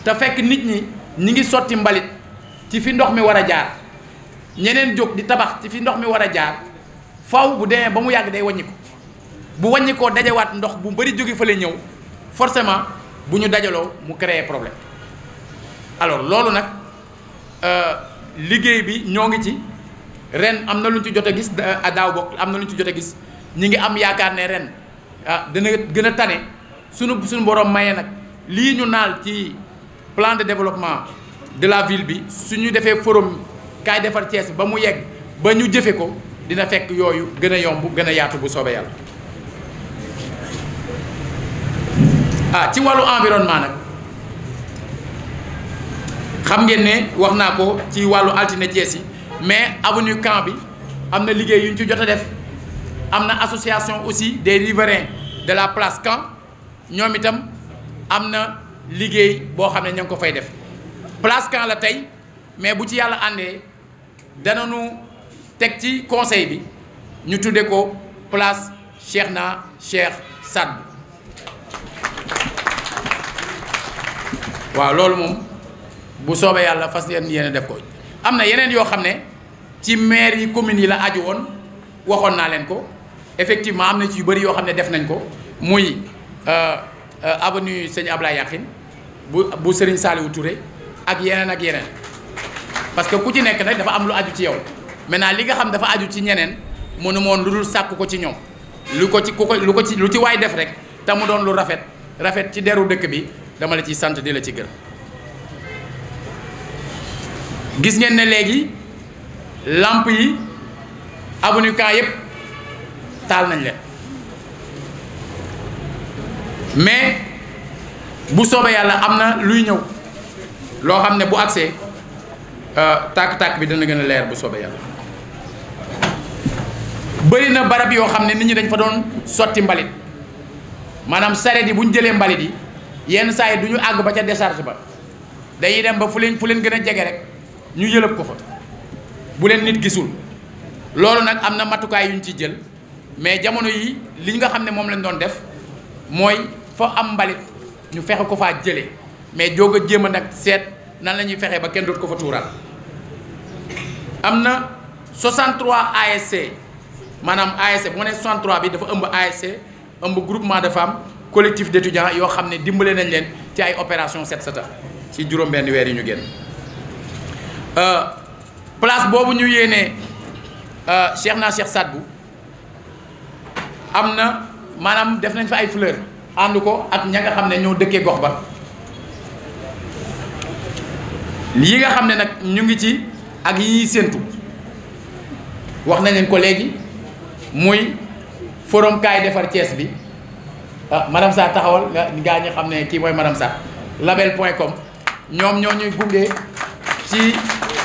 te fekk nit ñi ngi sotti mbalit ci fi ndox mi war a jaar ñeneen jóg di tabax ci fi ndox mi war a jaar faw bu demee ba mu yàgg day wàññiku bu wàññikoo dajawaat ndox bu bari jóge fële ñëw forcément bu ñu dajaloo mu créer problème alors loolu nag liggéey bi ñoo ngi ci ren am na lu ñu ci jot a gis daaw bokk am na lu ñu ci jot a gis ñi ngi am yaakaar ne ren dana gën a tane suñu borom maye nag lii ñu naal ci plan de développement de la ville bi suñu defee forum kaay defar Thiès ba mu yegg ba ñu jëfe ko dina fekk yooyu gën a yomb gën a yaatu bu soobee yàlla. ci wàllu environnement nag xam ngeen ne wax naa ko ci wàllu altine Thiès yi mais avenue Camp bi am na liggéey yu ñu ci jot a def am na association aussi des riverains de la place Camp ñoom itam am na liggéey boo xam ne ña ngi ko fay def place Camp la tey mais bu ci yàlla àndee danañu teg ci conseil bi ñu tudde ko place Cheikh Sadbou waaw loolu moom bu soobee yàlla fas yéene def ko am na yeneen yoo xam ne ci maire yi communes yi la aju woon waxoon naa leen ko effectivement am na ci yu bëri yoo xam ne def nañ ko muy avenue Sëñ Ablaye Yakhine bu Serigne Saliou Touré ak yeneen parce que ku ci nekk nag dafa am lu aju ci yow maintenant li nga xam dafa aju ci ñeneen mënu moon lu dul sàkk ko ci ñoom lu ci waay def rek te mu doon lu rafet ci deru dëkk bi dama la ciy sant di la ci gërëm. gis ngeen ne léegi lamp yi avenue Camp yëpp taal nañ leen mais bu soobee yàlla am na luy ñëw loo xam ne bu agsee tàkk-tàkk bi dana gën a leer bu soobee yàlla. bëri na barab yoo xam ne nit ñi dañ fa doon sotti mbalit maanaam sareet yi bu ñu jëlee mbalit yi yenn saa yi du ñu àgg ba ca décharge ba dañuy dem ba fu leen gën a jege rek ñu yëlëb ko fa bu leen nit gisul loolu nag am na matukaay yu ñu ciy jël mais jamono yi li nga xam ne moom lañ doon def mooy fa am mbalit ñu fexe ko faa jëlee mais jóg a jéem a nag seet nan la ñuy fexe ba kenn doot ko fa tuuraal. am na 63 ASC maanaam ASC bu ma nee 63 bi dafa ëmb ASC ëmb groupement de femmes collectif d'étudiants yoo xam ne dimbale nañ leen ci ay opération Set Setal ci juróom-benn weer yi ñu génn. place boobu ñu yéenee Cheikh Sadbou am na maanaam def nañ fa ay fleur ànd ko ak ña nga xam ne ñoo dëkkee gox ba yi nga xam ne nag ñu ngi ci ak yi ñuy séentu wax nañ leen ko léegi muy forum kaay defar Thiès bi madame Sarr taxawal gaa ñi xam ne kii mooy madame Sarr label.com ñoom ñoo ñuy gunge ci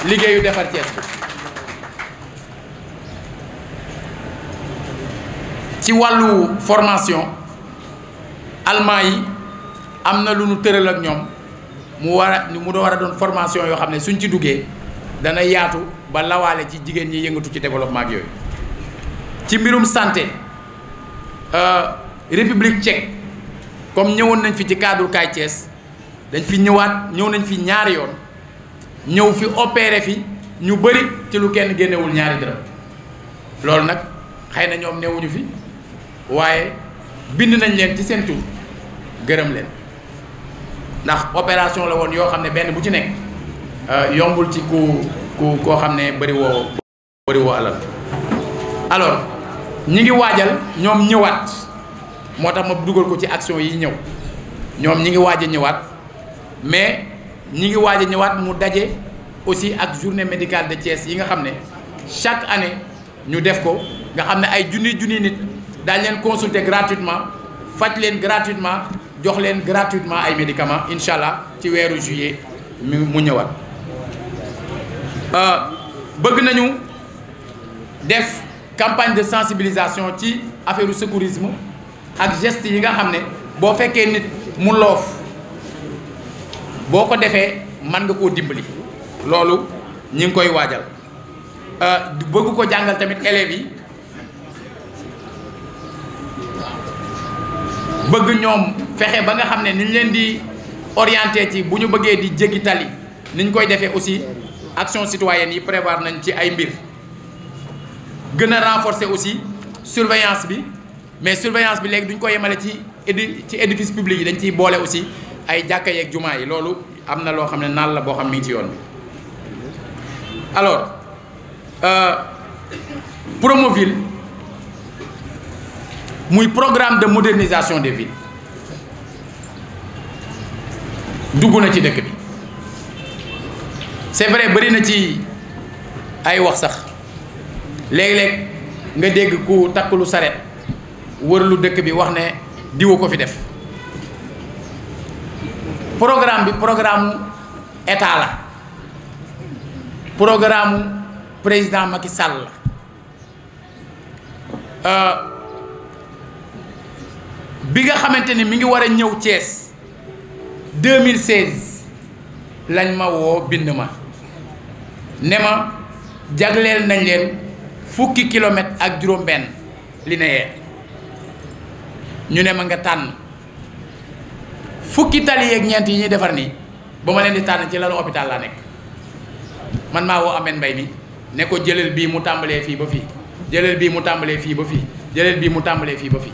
liggéeyu defar Thiès bi ci wàllu formation allemand yi am na lu nu tëral ak ñoom mu war a doon formation yoo xam ne suñ ci duggee dana yaatu ba lawaale ci jigéen ñi yëngatu ci développement ak yooyu. ci mbirum santé République tchèque comme ñëwoon nañ fi ci cadre Kaay Thiès dañ fi ñëw nañ fi ñaari yoon ñëw fi opéré fi ñu bëri ci lu kenn génnewul ñaari dërëm loolu nag xëy na ñoom newuñu fi waaye bind nañ leen ci seen tur gërëm leen ndax opération la woon yoo xam ne benn bu ci nekk yombul ci koo xam ne bëri woo alal. alors ñi ngi waajal ñoom ñëwaat moo tax ma dugal ko ci action yi ñëw ñoom ñi ngi waaj a ñëwaat mais ñi ngi waaj a ñëwaat mu daje aussi ak journée médicale de Thiès yi nga xam ne chaque année ñu def ko nga xam ne ay junni nit daañ leen consulter gratuitement faj leen gratuitement jox leen gratuitement ay médicaments incha allah ci weeru juillet mu ñëwaat. bëgg nañu def campagne de sensibilisation ci affaire secourisme ak geste yi nga xam ne boo fekkee nit mu loof boo ko defee mën nga koo dimbali loolu ñi ngi koy waajal bëgg ko jàngal tamit élèves yi bëgg ñoom fexe ba nga xam ne niñ leen di orienté ci bu ñu bëggee di jéggi tali niñ koy defee aussi action citoyenne yi prévoir nañ ci ay mbir gën a renforcer aussi surveillance bi mais surveillance bi léegi duñ ko yemale ci édifice public yi dañ ciy boole aussi ay jàkka yeeg jumaa yi loolu am na loo xam ne naal la boo xam mi ngi ci yoon bi. alors Promoville muy programme de modernisation des villes dugg na ci dëkk bi c'est vrai bëri na ci ay wax sax léeg-léeg nga dégg ku takk lu saret wër lu dëkk bi wax ne diwa ko fi def programme bi programme état la programme président Macky Sall la bi nga xamante ni mi ngi war a ñëw Thiès 2016 lañ ma woo bind ma ne ma jagleel nañ leen fukki kilomètres ak juróom-benn linéaire ñu ne ma nga tànn fukki tali yeeg ñeent yi ñuy defar nii ba ma leen di tànn ci lalu hôpital laa nekk man maa woo Amène Mbaye mi ne ko jëlal bii mu tàmbalee fii ba fii jëlal bii mu tàmbalee fii ba fii jëlal bii mu tàmbalee fii ba fii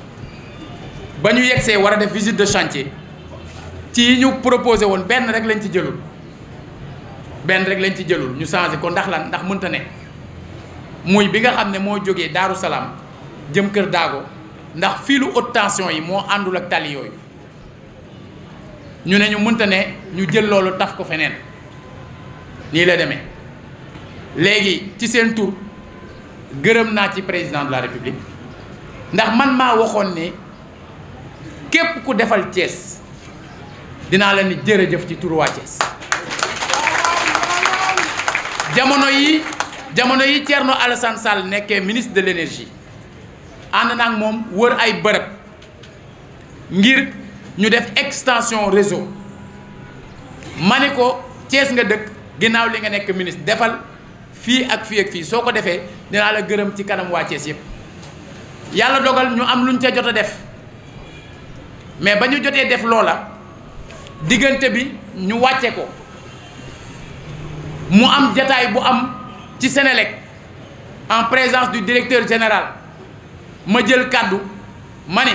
ba ñu yegsee war a def visite de chantier ci yi ñu proposé woon benn rek lañ ci jëlul ñu changé ko ndax lan ndax mënta ne muy bi nga xam ne moo jógee Daaru Salaam jëm Kër Daago ndax fiilu haute tension yi moo àndul ak tali yooyu ñu ne ñu mënta ne ñu jël loolu taf ko feneen nii la demee léegi ci seen tur gërëm naa ci président de la république ndax man maa waxoon ne képp ku defal Thiès dinaa la ni jërëjëf ci turu waa Thiès jamono yi Thierno Alassane Sall nekkee ministre de l'énergie ànd na ak moom wër ay bërëb ngir ñu def extension réseau ma ne ko Thiès nga dëkk ginnaaw li nga nekk ministre defal fii ak fii ak fii soo ko defee dinaa la gërëm ci kanam waa Thiès yëpp yàlla dogal ñu am luñ ca jot a def mais ba ñu jotee def loola diggante bi ñu wàcce ko mu am jataay bu am ci Sénélec en présence du directeur général ma jël kàddu ma ne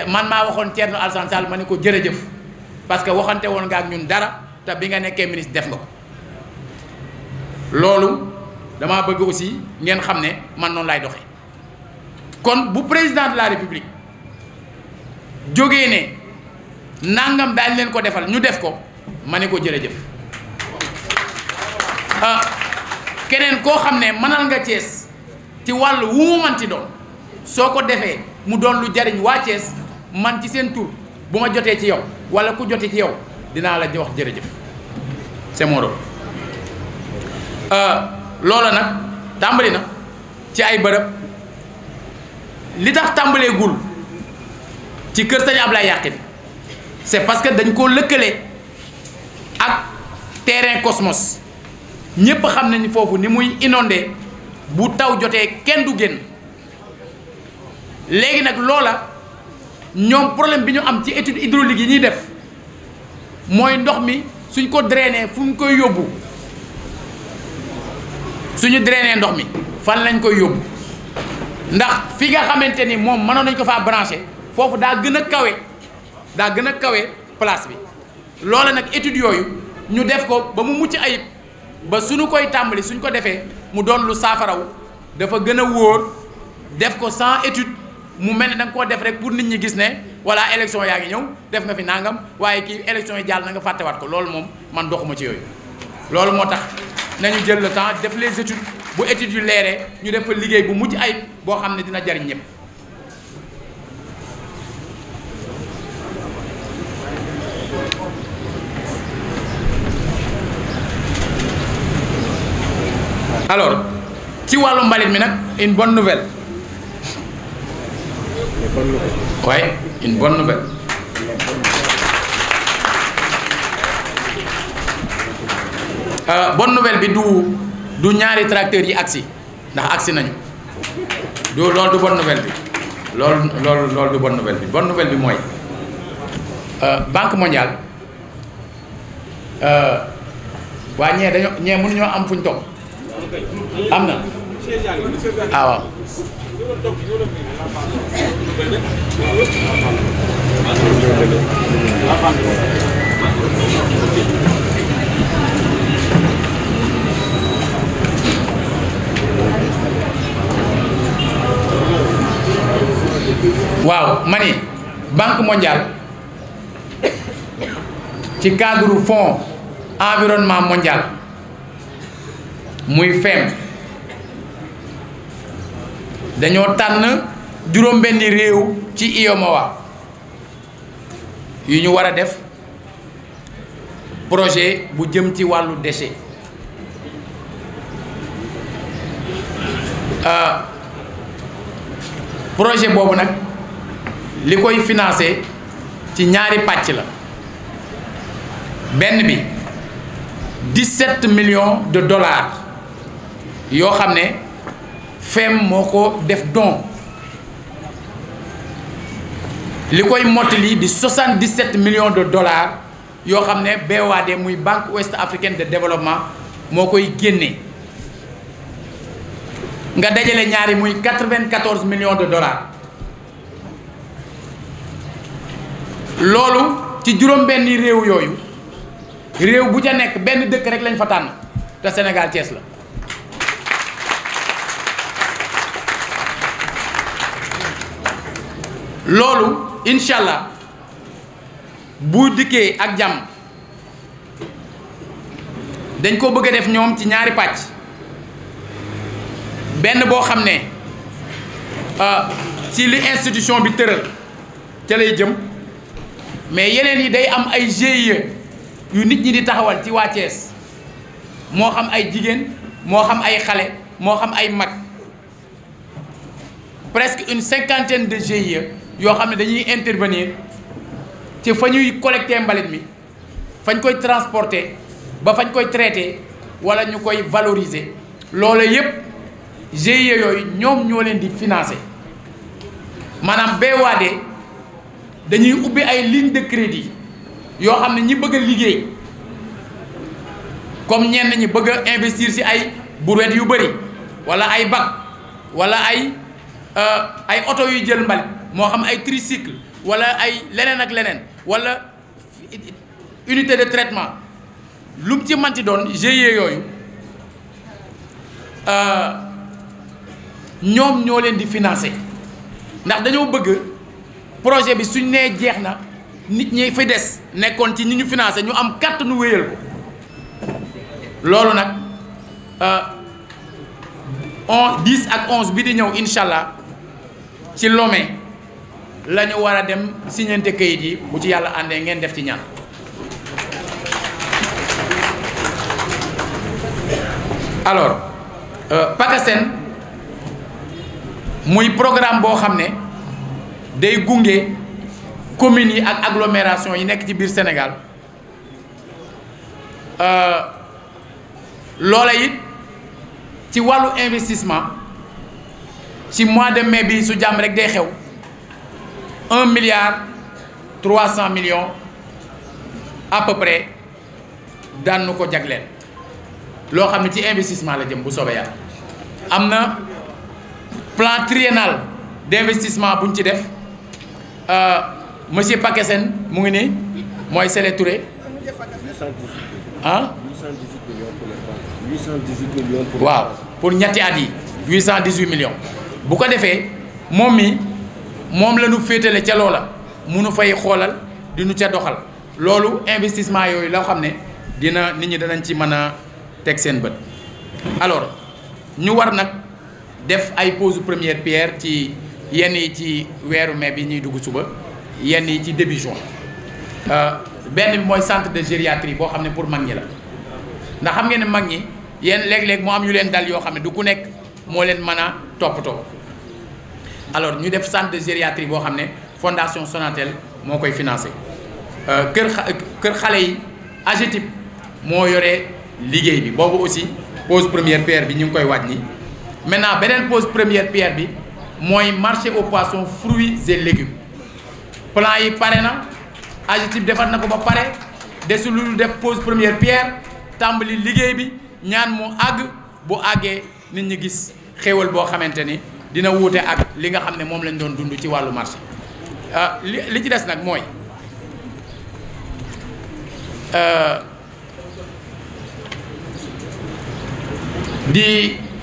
man maa waxoon Thierno Alassane Sall ma ne ko jërëjëf parce que waxante woon nga ak ñun dara te bi nga nekkee ministre def nga ko loolu damaa bëgg aussi ngeen xam ne man noonu lay doxee kon bu président de la république jógee ne nangam daal leen ko defal ñu def ko ma ne ko jërëjëf keneen koo xam ne mënal nga Thiès ci wàll wu mu manti doon soo ko defee mu doon lu jariñ waa Thiès man ci seen tur bu ma jotee ci yow wala ku jotee ci yow dinaa la wax jërëjëf c'est mon rôle loola nag tàmbali na ci ay bërëb li tax tàmbalee gul ci kër Sëñ Ablaye Yaqin c'est parce que dañ koo lëkkale ak terrain Cosmos ñépp xam nañu foofu ni muy inondé bu taw jotee kenn du génn léegi nag loola ñoom problème bi ñu am ci étude hydraulique yi ñuy def mooy ndox mi suñ ko drainer fu ñu koy yóbbu suñu drainer ndox mi fan lañ koy yóbbu ndax fi nga xamante ni moom mënoon nañ ko faa branché foofu daa gën a kawe place bi loola nag étude yooyu ñu def ko ba mu mucc ayib ba suñu koy tàmbali suñ ko defee mu doon lu saafaraw dafa gën a wóor def ko sans étude mu mel ne da nga koo def rek pour nit ñi gis ne voilà élection yaa ngi ñëw def nga fi nangam waaye kii élection yi jàll na nga fàttewaat ko loolu moom man doxuma ci yooyu. loolu moo tax nañu jël le temps def les études bu études yu leeree ñu def fa liggéey bu mucc ayib boo xam ne dina jariñ ñëpp. alors ci wàllu mbalit mi nag une bonne nouvelle. oui une bonne nouvelle. Bonne nouvelle bi du ñaari tracteurs yi agsi ndax agsi nañu loolu du bonne nouvelle bi loolu du bonne nouvelle bi bonne nouvelle bi mooy Banque mondiale waa ñee mënuñoo am fuñ toog am na waaw waaw ma ni Banque mondiale ci cadre fonds environnement mondial muy FEM dañoo tànn juróom-benni réew ci UEMOA yu ñu war a def projet bu jëm ci wàllu déchet projet boobu nag li koy financé ci ñaari pàcc la benn bi 17 millions de dollars yoo xam ne FEM moo ko def don li koy mottali di 77 millions de dollars yoo xam ne BOAD muy Banque Ouest Africaine de Développement moo koy génne nga dajale ñaari muy 94 millions de dollars loolu ci juróom-benni réew yooyu réew bu ca nekk benn dëkk rek lañ fa tànn te Sénégal Thiès la loolu incha allah bu dikkee ak jàmm dañ ko bëgg a def ñoom ci ñaari pàcc benn boo xam ne ci li institution bi tëral ca lay jëm mais yeneen yi day am ay GIE yu nit ñi di taxawal ci waa Thiès moo xam ay jigéen moo xam ay xale moo xam ay mag presque une cinquantaine de GIE yoo xam ne dañuy intervenir ci fa ñuy collecter mbalit mi fañ koy transporter ba fañ koy traiter wala ñu koy valoriser loolu yépp GIE yooyu ñoom ñoo leen di financer maanaam BOAD dañuy ubbi ay ligne de crédit yoo xam ne ñi bëgg a liggéey comme ñenn ñi bëgg a investir ci ay brouette yu bëri wala ay bac wala ay oto yuy jël mbalit moo xam ay tricycle wala ay leneen ak leneen wala unité de traitement lu mu ci manti doon GIE yooyu ñoom ñoo leen di financer ndax dañoo bëgg projet bi suñ nee jeex na nit ñi fi des nekkoon ci ñi ñu financer ñu am carte nu wéyal ko loolu nag 10 ak 11 bi di ñëw incha allah ci Lomé la ñu war a dem signante kayit yi bu ci yàlla àndee ngeen def ci ñaan alors PACASEN muy programme boo xam ne day gunge communes yi ak agglomération yi nekk ci biir Sénégal loola it ci wàllu investissement ci mois de mai bi su jàmm rek day xew 1 milliard 300 millions à peu près daan nu ko jagleel loo xam ne ci investissement la jëm bu soobee yàlla. am na plan triennal d'investissement bu ñu ci def monsieur Pakesen mu ngi nii mooy Sélé Touré ah 818 millions pour waaw pour ñetti at yi 818 millions bu ko defee moom la ñu féetale ca loola munu fay xoolal di nu ca doxal loolu investissement yooyu loo xam ne dina nit ñi danañ ci mën a teg seen bët. alors ñu war nag def ay pose première pierre ci yenn yi ci weeru mai bi ñuy dugg suba yenn yi ci début juin benn bi mooy centre de gériatrie boo xam ne pour mag ñi la ndax xam ngeen ne mag ñi yéen léeg-léeg moo am yu leen dal yoo xam ne du ku nekk moo leen mën a toppatoo alors ñu def centre de gériatrie boo xam ne fondation Sonatel moo koy financé kër xale yi AGETIP moo yore liggéey bi boobu aussi pose première pierre bi ñu ngi koy waaj nii maintenant beneen pose première pierre bi mooy marché aux poissons fruits et légumes plan yi pare na AGETIP defar na ko ba pare desul lu def pose première pierre tàmbali liggéey bi ñaan mu àgg bu àggee nit ñi gis xéewal boo xamante ni dina wuute ak li nga xam ne moom lañ doon dund ci wàllu marché li ci des nag mooy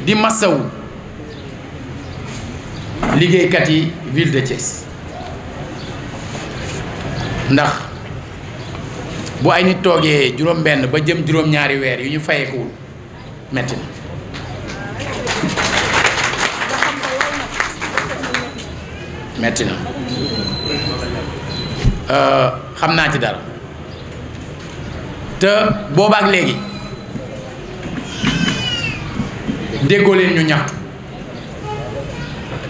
di massawu liggéeykat yi ville de Thiès ndax bu ay nit toogee juróom-benn ba jëm juróom-ñaari weer yu ñu fayeekuwul metti na metti na xam naa ci dara te boobaak léegi déggoo leen ñu ñaxtu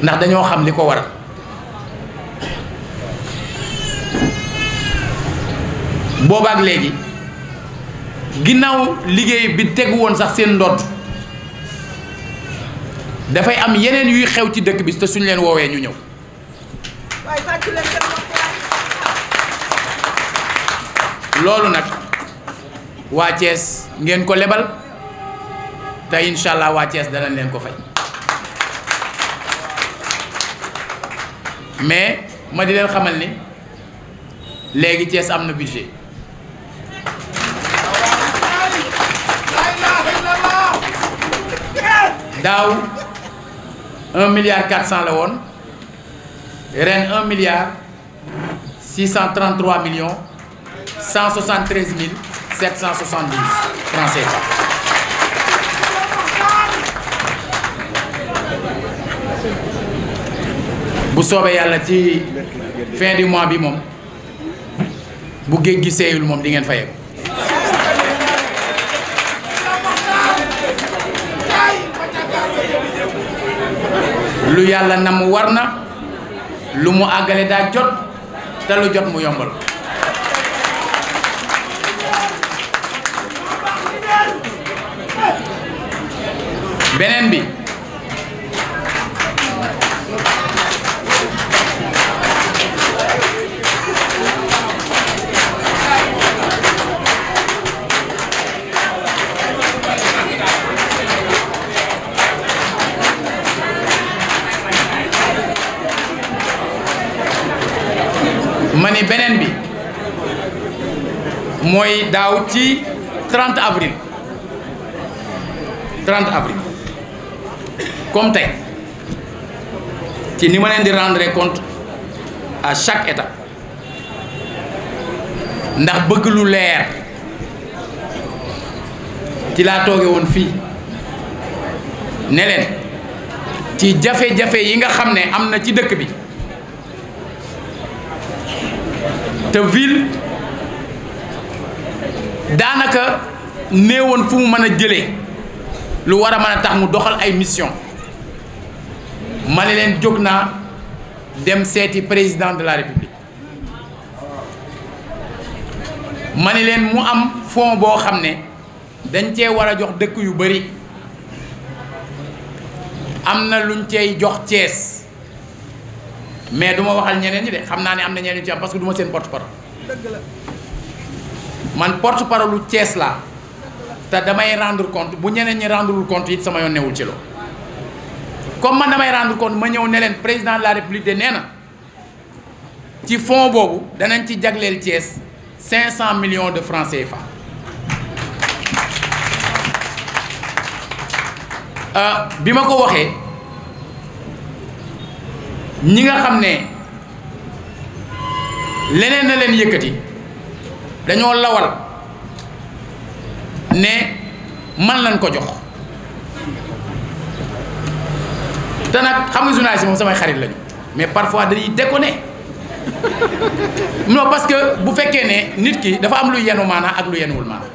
ndax dañoo xam li ko waral boobaak léegi ginnaaw liggéey bi tegu woon sax seen ndodd dafay am yeneen yuy xew ci dëkk bi te suñ leen woowee ñu ñëw loolu nag waa Thiès ngeen ko lebal te incha allah waa Thiès danañ leen ko fay mais ma di leen xamal ni léegi Thiès am na budget daaw 1 milliard 400 la woon ren 1 milliard 633 millions 173 mille 770 francs CFA. bu soobee yàlla ci fin du mois bi moom bu géej gi seeyul moom di ngeen fayeeku lu yàlla na mu war na lu mu àggale daa jot te lu jot mu yombal beneen bi ma ni beneen bi mooy daaw ci 30 avril comme tey ci ni ma leen di rendre compte à chaque étape ndax bëgg lu leer ci laa tooge woon fii ne leen ci jafe-jafe yi nga xam ne am na ci dëkk bi te ville daanaka néewoon fu mu mën a jëlee lu war a mën a tax mu doxal ay mission ma ne leen jóg naa dem seeti président de la république ma ne leen mu am fonds boo xam ne dañ cee war a jox dëkk yu bari am na luñ cey jox Thiès mais du ma waxal ñeneen ñi de xam naa ne am na ñeneen ñu ci am parce que du ma seen porte-parole man porte-parole lu Thiès laa te damay rendre compte bu ñeneen ñi rendrewul compte it sama yoon newul ci loolu comme man damay rendre compte ma ñëw ne leen président de la république de nee na ci fonds boobu danañ ci jagleel Thiès 500 millions de francs CFA. bi ma ko waxee ñi nga xam ne leneen na leen yëkkati dañoo lawal ne man lañ ko jox te nag xam nga journaliste moom samay xarit lañu mais parfois dañuy déconner non parce que bu fekkee ne nit ki dafa am lu yenu maanaa ak lu yenuwul maanaa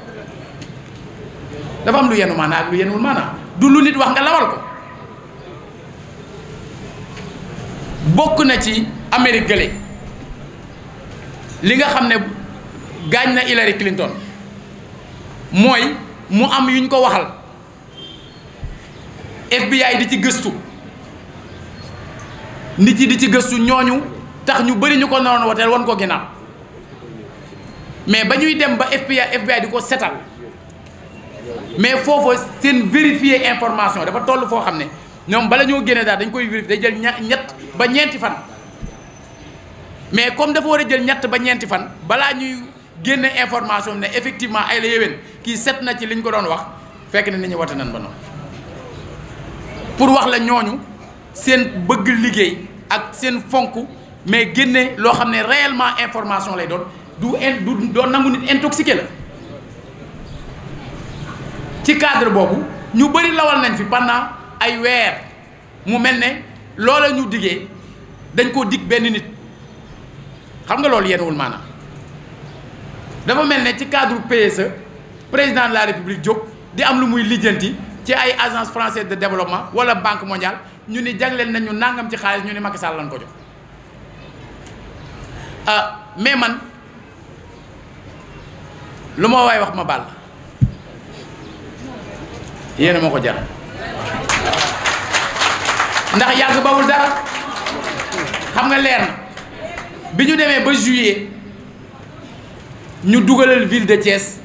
dafa am lu yenu maanaa ak lu yenuwul maanaa du lu nit wax nga lawal ko bokk na ci Amérique gële li nga xam ne gaañ na Hillary Clinton mooy mu am yuñ ko waxal FBI di ci gëstu nit yi di ci gëstu ñooñu tax ñu bari ñu ko naroon woteel won ko ginnaaw mais ba ñuy dem ba FBI di ko setal mais foofu seen vérifier information dafa toll foo xam ne ñoom bala ñoo génne daal dañ koy vérifier day jël ñett ba ñeenti fan mais comme dafa war a jël ñett ba ñeenti fan balaa ñuy génne information ne effectivement ay la yéwén kii set na ci liñ ko doon wax fekk na nit ñi wate nan ba noonu pour wax la ñooñu seen bëgg liggéey ak seen fonk mais génne loo xam ne réellement information lay doon du doon nangu nit intoxiqué la ci cadre boobu ñu bëri lawal nañ fi pendant ay weer mu mel ne loola ñu diggee dañ koo dig benn nit xam nga loolu yenuwul maanaam dafa mel ne ci cadre PSE président de la république jóg di am lu muy lijjanti ci ay agence française de développement wala banque mondiale ñu ni jagleel nañu nangam ci xaalis ñu ni Macky Sall lañ ko jox mais man lu ma waay wax ma baal yéena ma ko jar ndax yàgg bawul dara xam nga leer na bi ñu demee ba juillet ñu dugalal ville de Thiès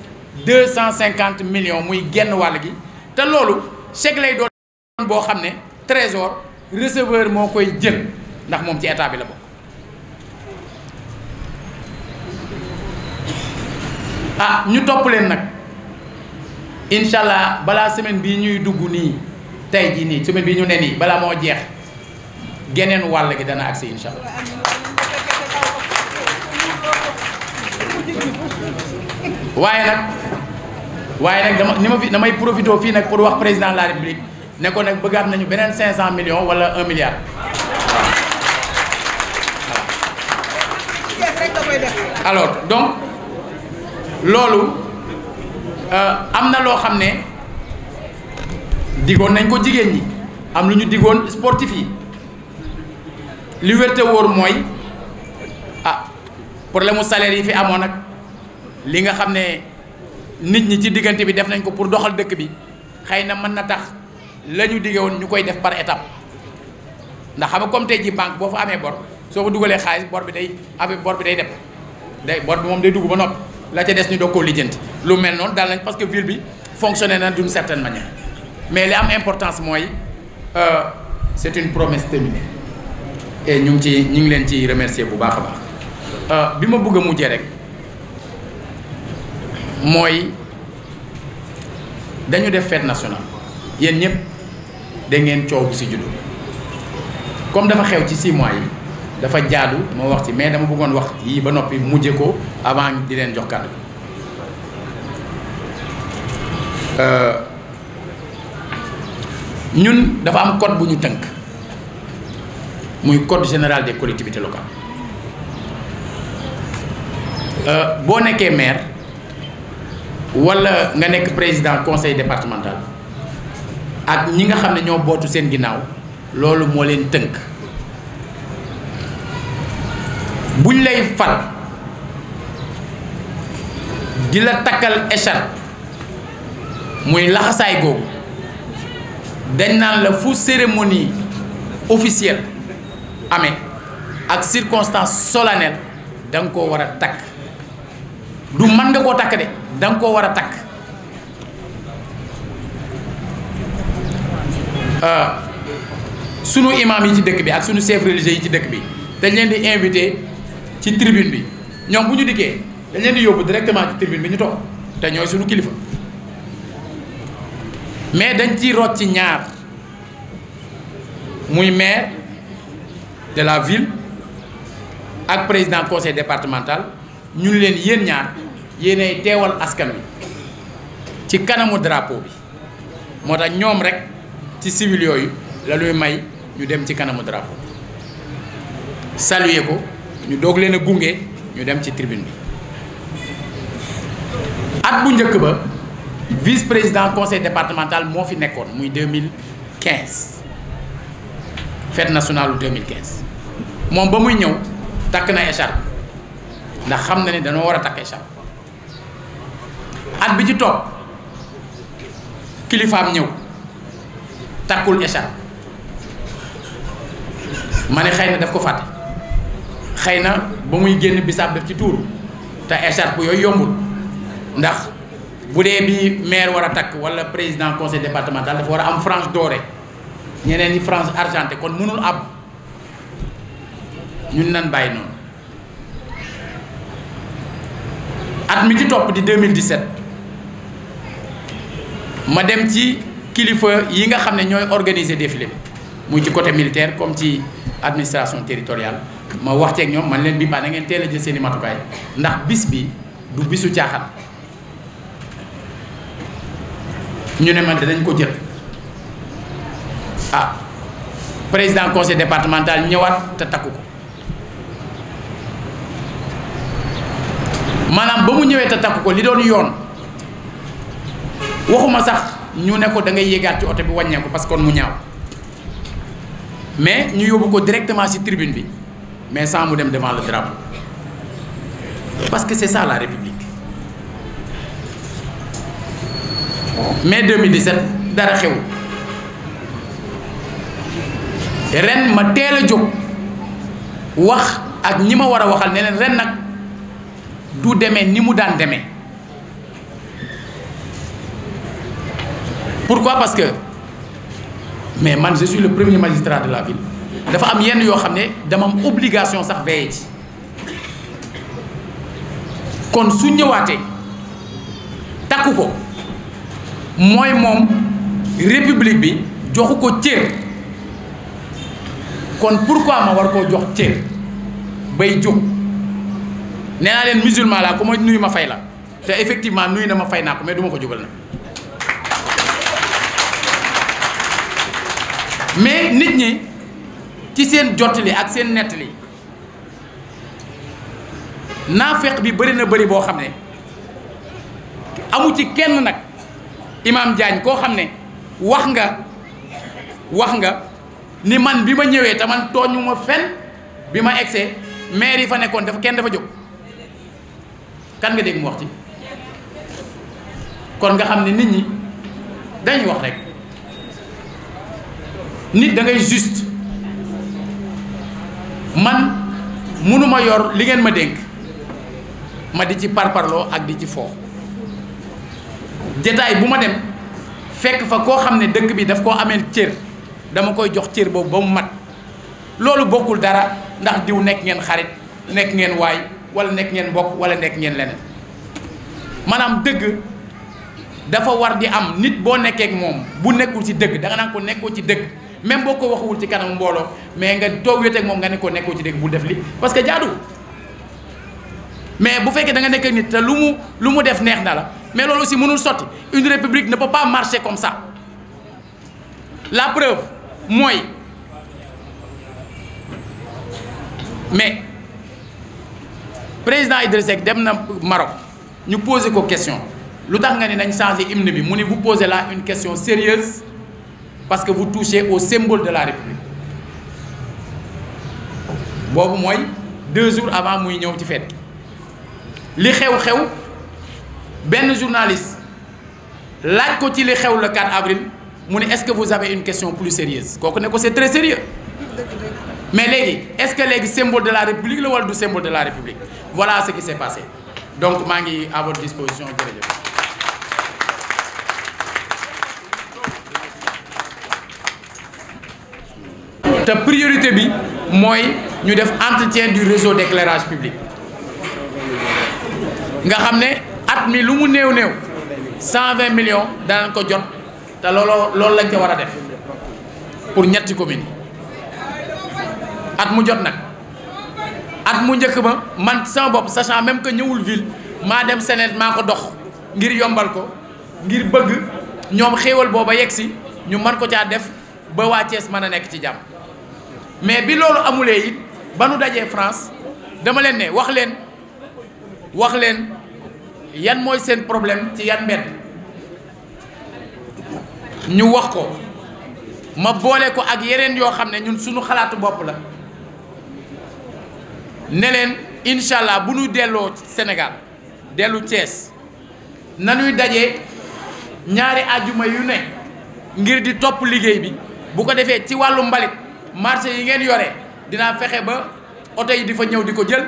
250 millions muy genn wàll gi te loolu chèque lay doon boo xam ne trésor receveur moo koy jël ndax moom ci état bi la bokk ñu topp leen nag incha allah balaa semaine bii ñuy dugg nii tey jii nii semaine bii ñu ne nii balaa moo jeex geneen wàll gi dana agsi incha allah waaye nag damay profité fii nag pour wax président de la république ne ko nag bëggaat nañu beneen 500 millions wala 1 milliard. alors donc loolu am na loo xam ne digoon nañ ko jigéen ñi am lu ñu digoon sportif yi li wér te wóor mooy problème mu salaire yi fi amoon nag li nga xam ne nit ñi ci diggante bi def nañ ko pour doxal dëkk bi xëy na mën na tax la ñu dige woon ñu koy def par étape ndax xam nga comme tey ji banque boo fa amee bor soo ko dugalee xaalis bor bi day dem bor bi moom day dugg ba noppi la ca des ñu doog koo lijjanti lu mel noonu daal nañ parce que ville bi fonctionné na d'une certaine manière mais li am importance mooy c'est une promesse tenue et ñu ngi leen ci remercier bu baax a baax bi ma bëgg a mujjee rek mooy dañu def fête nationale yéen ñëpp da ngeen coow bi ci juddu comme dafa xew ci 6 mois yi dafa jaadu ma wax ci mais dama bëggoon wax yii ba noppi mujje ko avant di leen jox kàddu ñun dafa am code bu ñu tënk muy code général des collectivités locales boo nekkee maire walla nga nekk président conseil départemental ak ñi nga xam ne ñoo bootu seen ginnaaw loolu moo leen tënk buñ lay fal di la takkal écharpe muy laxasaay googu dañ naan la fu cérémonie officielle amee ak circonstance solennelle da nga koo war a takk du mën nga koo takk de da nga koo war a takk sunu imam yi ci dëkk bi ak sunu chef religieux yi ci dëkk bi dañ leen di invité ci tribune bi ñoom bu ñu dikkee dañ leen di yóbbu directement ci tribune bi ñu toog te ñooy sunu kilifa mais dañ ciy root ci ñaar muy maire de la ville ak président conseil départemental ñun leen yéen ñaar yéenay teewal askan wi ci kanamu drapeau bi moo tax ñoom rek ci civil yooyu la luy may ñu dem ci kanamu drapeau bi saluer ko ñu doog leen a gunge ñu dem ci tribune bi at bu njëkk ba vice président conseil départemental moo fi nekkoon muy 2015 fête nationale 2015 moom ba muy ñëw takk na écharpe ndax xam na ne dañoo war a takk écharpe at bi ci topp kilifaam ñëw takkul écharpe ma ne xëy na daf ko fàtte xëy na ba muy génn bisaab def ci tuuru te écharpe yooyu yombul ndax bu dee bi maire war a takk wala président conseil départemental dafa war a am frange dorée ñeneen ñi frange argentée kon mënul ab ñun nan bàyyi noonu at mi ci topp di 2017 ma dem ci kilifa yi nga xam ne ñooy organiser défilé bi muy ci côté militaire comme ci administration territoriale ma wax ceeg ñoom man leen bi baax na ngeen teel a jël seeni matukaay ndax bis bi du bisu caaxaan ñu ne man danañ ko jël ah président conseil départemental ñëwaat te takku ko maanaam ba mu ñëwee te takku ko li doon yoon waxuma sax ñu ne ko da ngay yéegaat ci oto bi wàññeeku parce que kon mu ñaaw mais ñu yóbbu ko directement ci tribune bi mais sans mu dem devant le drapeau parce que c'est ça la République. mai 2017 dara xew ren ma teel a jóg wax ak ñi ma war a waxal ne leen ren nag du demee ni mu daan demee pourquoi parce que mais man je suis le premier magistrat de la ville dafa am yenn yoo xam ne dama am obligation sax veiller ci kon su ñëwaatee takku ko mooy moom république bi joxu ko cër kon pourquoi ma war koo jox cër bay jóg nee naa leen musulman la ku ma nuyu ma fay la te effectivement nuyu na ma fay naa ko mais du ma ko jógal na mais nit ñi ci seen jottali ak seen nettali naafeq bi bëri na bëri boo xam ne amu ci kenn nag Imam Diagne koo xam ne wax nga ni man bi ma ñëwee te man tooñu ma fenn bi ma egsee maire yi fa nekkoon dafa jóg kan nga dégg mu wax ci kon nga xam ne nit ñi dañuy wax rek nit da ngay juste man mënuma yor li ngeen ma dénk ma di ci parparloo ak di ci foo jataay bu ma dem fekk fa koo xam ne dëkk bi daf koo ameel cër dama koy jox cër boobu ba mu mat loolu bokkul dara ndax diw nekk ngeen xarit nekk ngeen waay wala nekk ngeen mbokk wala nekk ngeen leneen maanaam dëgg dafa war di am nit boo nekkee ak moom bu nekkul ci dëgg danga naan ko nekkoo ci dëgg même boo ko waxuwul ci kanam mbooloo mais nga toog wéet ak moom nga ne ko nekkoo ci dëgg bul def li parce que jaadu mais bu fekkee da nga nekk ak nit te lu mu def neex na la mais loolu aussi mënul sotti une république ne peut pas marcher comme ça la preuve mooy mais président Idrissa Seck dem na Maroc ñu posé ko question lu tax nga ne nañ changé hymne bi mu ne vous posez là une question sérieuse parce que vous touchez au symbole de la République boobu mooy 2 jours avant muy ñëw ci fête li xew benn journaliste laaj ko ci li xew le 4 avril mu ne est-ce que vous avez une question plus sérieuse kooku ne ko c'est très sérieux mais léegi est-ce que léegi symbole de la République la wala du symbole de la République? Voilà ce qui s'est passé. Donc maa ngi à votre disposition jërëjëf. te priorité bi mooy ñu def entretien du réseau d'éclairage public nga xam ne at mi lu mu néew 120 millions danañ ko jot te loolu lañ ko war a def pour ñetti communes at mu jot nag at mu njëkk ba man sama bopp sachant même que ñëwul ville maa dem Sénégal maa ko dox ngir yombal ko ngir bëgg ñoom xéewal booba yegg si ñu mën ko caa def ba waa Thiès mën a nekk ci jàmm. mais bi loolu amulee it ba nu dajee France dama leen ne wax leen yan mooy seen problème ci yan mbedd ñu wax ko ma boole ko ak yeneen yoo xam ne ñun suñu xalaatu bopp la ne leen incha allah bu ñu delloo Sénégal dellu Thiès nañuy dajee ñaari àjjuma yu ne ngir di topp liggéey bi bu ko defee ci wàllu mbalit marché yi ngeen yore dinaa fexe ba oto yi di fa ñëw di ko jël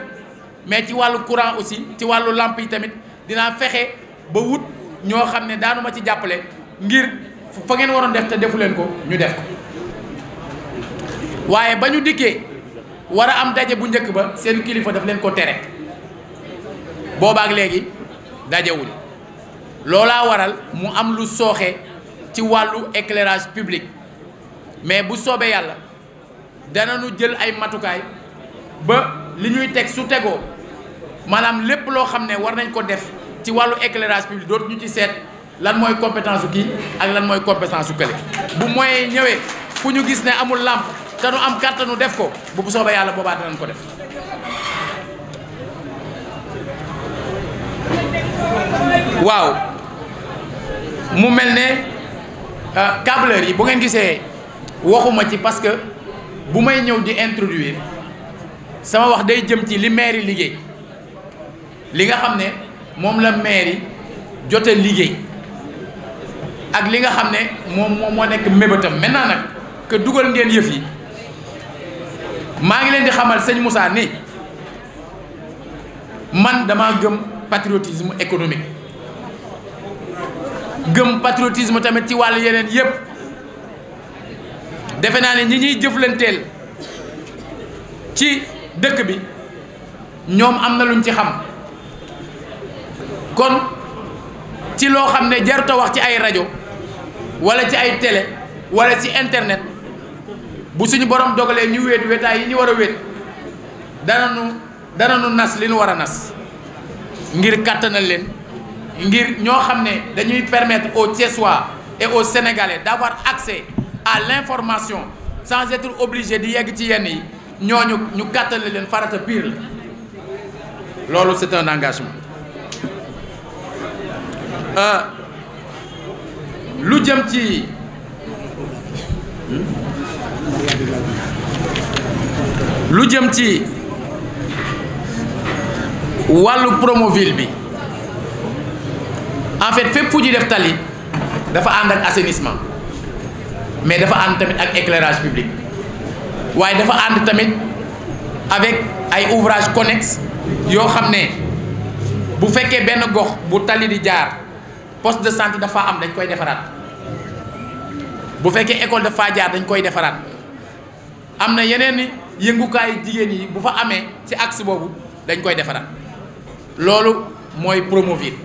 mais ci wàllu courant aussi ci wàllu lamp yi tamit dinaa fexe ba wut ñoo xam ne daanu ma ci jàppale ngir fa ngeen waroon def te defu leen ko ñu def ko waaye ba ñu dikkee war a am daje bu njëkk ba seen kilifa daf leen ko tere boobaak léegi dajewul loolaa waral mu am lu sooxe ci wàllu éclairage public mais bu soobee yàlla danañu jël ay matukaay ba li ñuy teg su tegoo maanaam lépp loo xam ne war nañ ko def ci wàllu éclairage public dootu ñu ci seet lan mooy compétence su kii ak lan mooy compétence su kële bu moyen ñëwee fu ñu gis ne amul làmp te nu am kàttanu def ko bu soobee yàlla boobaa danañ ko def. waaw mu mel ne câbleurs yi bu ngeen gisee waxuma ci parce que bu may ñëw di introduire sama wax day jëm ci li maire yi liggéey li nga xam ne moom la maire yi jote liggéey ak li nga xam ne moom moo nekk mébétam maintenant nag que dugal ngeen yëf yi maa ngi leen di xamal sëñ Moussa ni man dama gëm patriotisme économique gëm patriotisme tamit ci wàllu yeneen yépp defe naa ne ñi ñuy jëflanteel ci dëkk bi ñoom am na luñ ci xam kon ci loo xam ne jaruta wax ci ay rajo wala ci ay télé wala ci internet bu suñu borom dogalee ñu wéet wéetaay yi ñu war a wéet dananu nas li ñu war a nas ngir kàttanal leen ngir ñoo xam ne dañuy permettre aux Thiessois et aux Sénégalais d'avoir accès à l'information sans être obligé di yegg ci yenn yi ñooñu ñu kàttanal leen farata pire la loolu c'est un engagement lu jëm ci wàllu Promoville bi en fait fépp fu ñu def tali dafa ànd ak assainissement mais dafa ànd tamit ak éclairage public waaye dafa ànd tamit avec ay ouvrages connexes yoo xam ne bu fekkee benn gox bu tali di jaar poste de santé dafa am dañ koy defaraat bu fekkee école dafa jaar dañ koy defaraat am na yeneen yëngukaayu jigéen yi bu fa amee ci axe boobu dañ koy defaraat loolu mooy Promoville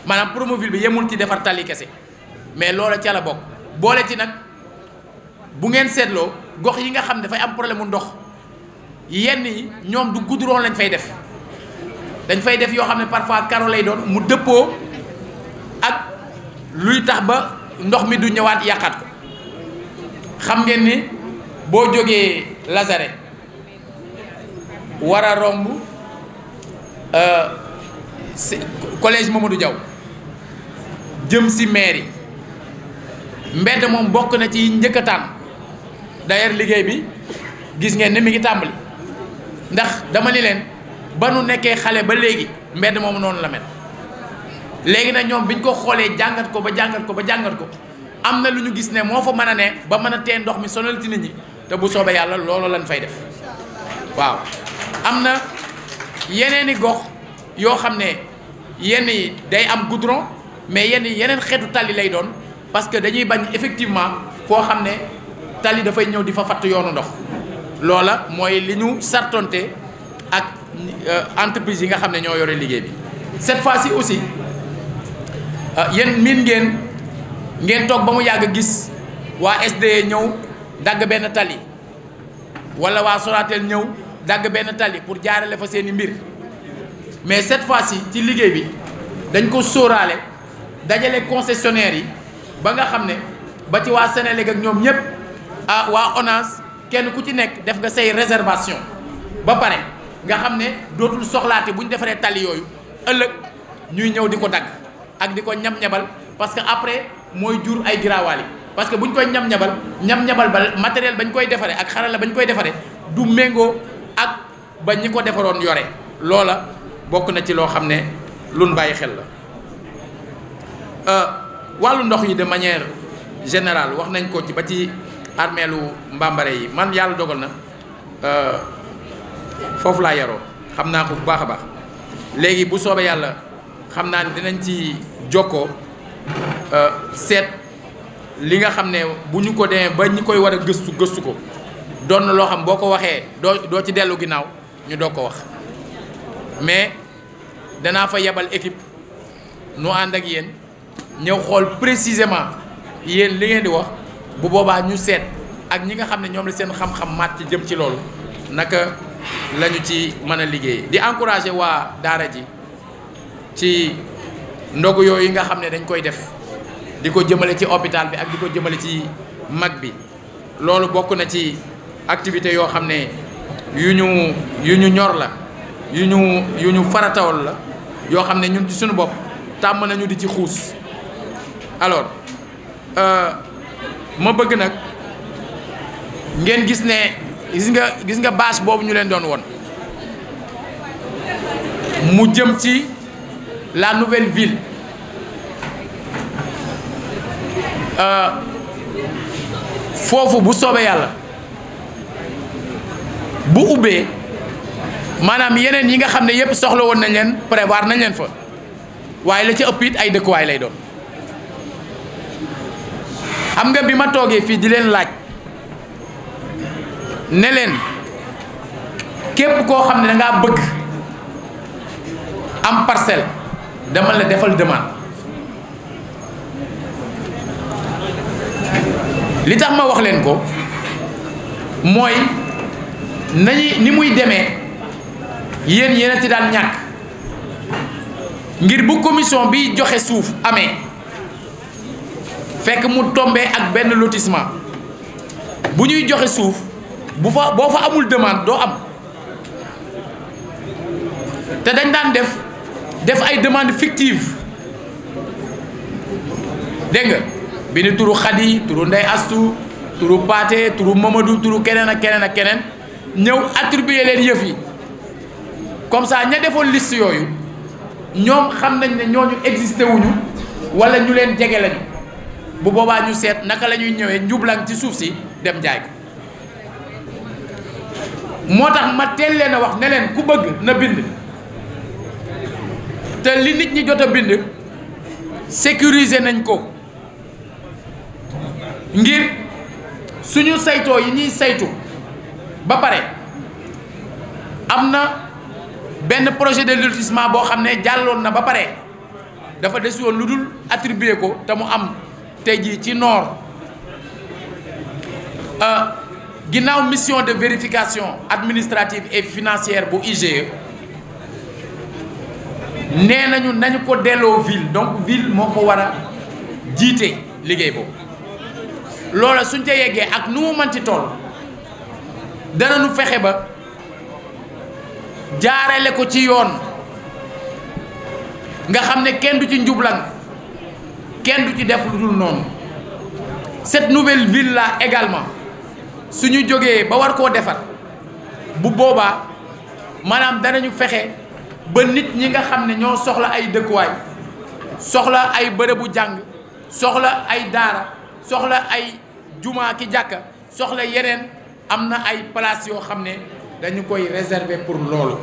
maanaam Promoville bi yemul ci defar tali kese mais loola ca la bokk boole ci nag bu ngeen seetloo gox yi nga xam ne dafay am problème mu ndox yenn yi ñoom du goudron lañ fay def dañ fay def yoo xam ne parfois carreau lay doon mu dëppoo ak luy tax ba ndox mi du ñëwaat yàqaat ko xam ngeen ni boo jógee Lazare war a romb collège Mamadou Diaw jëm si mairie mbedd moom bokk na ci njëkkataan d'ailleurs liggéey bi gis ngeen ne mi ngi tàmbali ndax dama ni leen ba nu nekkee xale ba léegi mbedd moom noonu la mel léegi nag ñoom biñ ko xoolee jàngat ko am na lu ñu gis ne moo fa mën a ne ba mën a tee ndox mi sonal ci nit ñi te bu soobee yàlla loolu lañ fay def waaw am na yeneeni gox yoo xam ne yenn yi day am goudron mais yeneen xeetu tali lay doon parce que dañuy bañ effectivement foo xam ne tali dafay ñëw di fa fatt yoonu ndox loola mooy li ñu sartonte ak entreprise yi nga xam ne ñoo yore liggéey bi. cette fois-ci aussi yéen miin ngeen toog ba mu yàgg gis waa SDE ñëw dagg benn tali wala waa Sonatel ñëw dagg benn tali pour jaarale fa seeni mbir mais cette fois-ci ci liggéey bi dañ ko sóoraale dajale concessionnaire yi ba nga xam ne ba ci waa Sénélec ak ñoom ñëpp waa ONAS kenn ku ci nekk def nga say réservation ba pare nga xam ne dootul soxlaate bu ñu defaree tali yooyu ëllëg ñuy ñëw di ko dagg ak di ko ñam-ñabal parce que après mooy jur ay giraawaali parce que bu ñu koy ñam-ñabal ba matériel bañ koy defaree ak xarala bañ koy defaree du méngoo ak ba ñi ko defaroon yore loola bokk na ci loo xam ne luñ bàyyi xel la. wàllu ndox yi de manière générale wax nañ ko ci ba ci armeelu Mbambare yi man yàlla dogal na foofu laa yaroo xam naa ko bu baax a baax léegi bu soobee yàlla xam naa ne dinañ ci jokkoo seet li nga xam ne bu ñu ko demee ba ñi koy war a gëstu ko doon na loo xam boo ko waxee doo ci dellu ginnaaw ñu doo ko wax mais danaa fa yebal équipe nu ànd ak yéen ñëw xool précisément yéen li ngeen di wax bu boobaa ñu seet ak ñi nga xam ne ñoom la seen xam-xam màcc ci jëm ci loolu naka lañu ci mën a liggéey di encourager waa daara ji ci ndogu yooyu nga xam ne dañ koy def di ko jëmale ci hôpital bi ak di ko jëmale ci mag bi loolu bokk na ci activité yoo xam ne yu ñu ñor la yu ñu faratawal la yoo xam ne ñun ci suñu bopp tàmm nañu di ci xuus alors ma bëgg nag ngeen gis ne gis nga bâche boobu ñu leen doon won mu jëm ci la nouvelle ville foofu bu soobee yàlla bu ubbee maanaam yeneen yi nga xam ne yépp soxla woon nañ leen prévoir nañ leen fa waaye la ci ëpp it ay dëkkuwaay lay doon xam nga bi ma toogee fii di leen laaj ne leen képp koo xam ne da ngaa bëgg am parcelle dama la defal demande li tax ma wax leen ko mooy ni muy demee yéen a ci daan ñàkk ngir bu commission bi joxe suuf amee fekk mu tombé ak benn lotissement bu ñuy joxe suuf boo fa amul demande doo am te dañ daan def ay demande fictive dégg nga bi ni turu Xadi turu Ndey Astu turu Paate turu Mamadou turu keneen ak keneen ñëw attribuer leen yëf yi comme ça ña defoon liste yooyu ñoom xam nañ ne ñooñu existé wuñu wala ñu leen jege lañu bu boobaa ñu seet naka la ñuy ñëwee njublang ci suuf si dem jaay ko moo tax ma teel leen a wax ne leen ku bëgg na bind te li nit ñi jot a bind sécuriser nañ ko ngir suñu saytoo yi ñuy saytu ba pare am na benn projet de lotissement boo xam ne jàlloon na ba pare dafa des woon lu dul attribuer ko te mu am tey jii ci nord ginnaaw mission de vérification administrative et financière bu IGE nee nañu ko delloo ville donc ville moo ko war a jiite liggéey boobu loola suñ ca yeggee ak nu mu mën ci toll danañu fexe ba jaarale ko ci yoon nga xam ne kenn du ci njublang kenn du ci def lu dul noonu cette nouvelle ville là également suñu jógee ba war koo defar bu boobaa maanaam danañu fexe ba nit ñi nga xam ne ñoo soxla ay dëkkuwaay soxla ay bërëbu jàng soxla ay daara soxla ay jumaa ki jàkka soxla yeneen am na ay place yoo xam ne dañu koy réserver pour loolu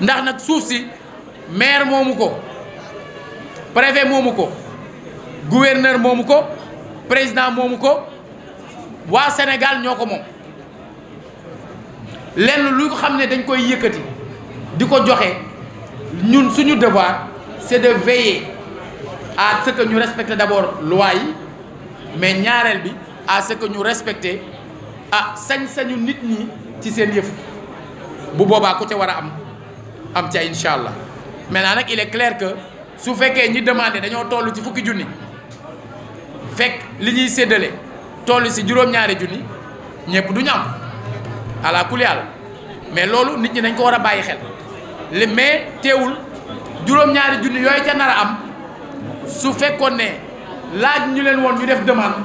ndax nag suuf si maire moomu ko préfet moomu ko gouverneur moomu ko président moomu ko waa Sénégal ñoo ko moom lenn lu xam ne dañ koy yëkkati di ko joxe ñun suñu devoir c'est de veiller à ce que ñu respecter d'abord loi yi mais ñaareel bi à ce que ñu respecter sañ-sañu nit ñi ci seen yëf bu boobaa ku ca war a am ca incha allah maintenant nag il est clair que su fekkee ñi demandé dañoo toll ci fukki junni fekk li ñuy séddale toll si juróom-ñaari junni ñëpp du ñu am ala kulli haal mais loolu nit ñi dañ ko war a bàyyi xel mais teewul juróom-ñaari junni yooyu ca nar a am su fekkoon ne laaj ñu leen woon ñu def demande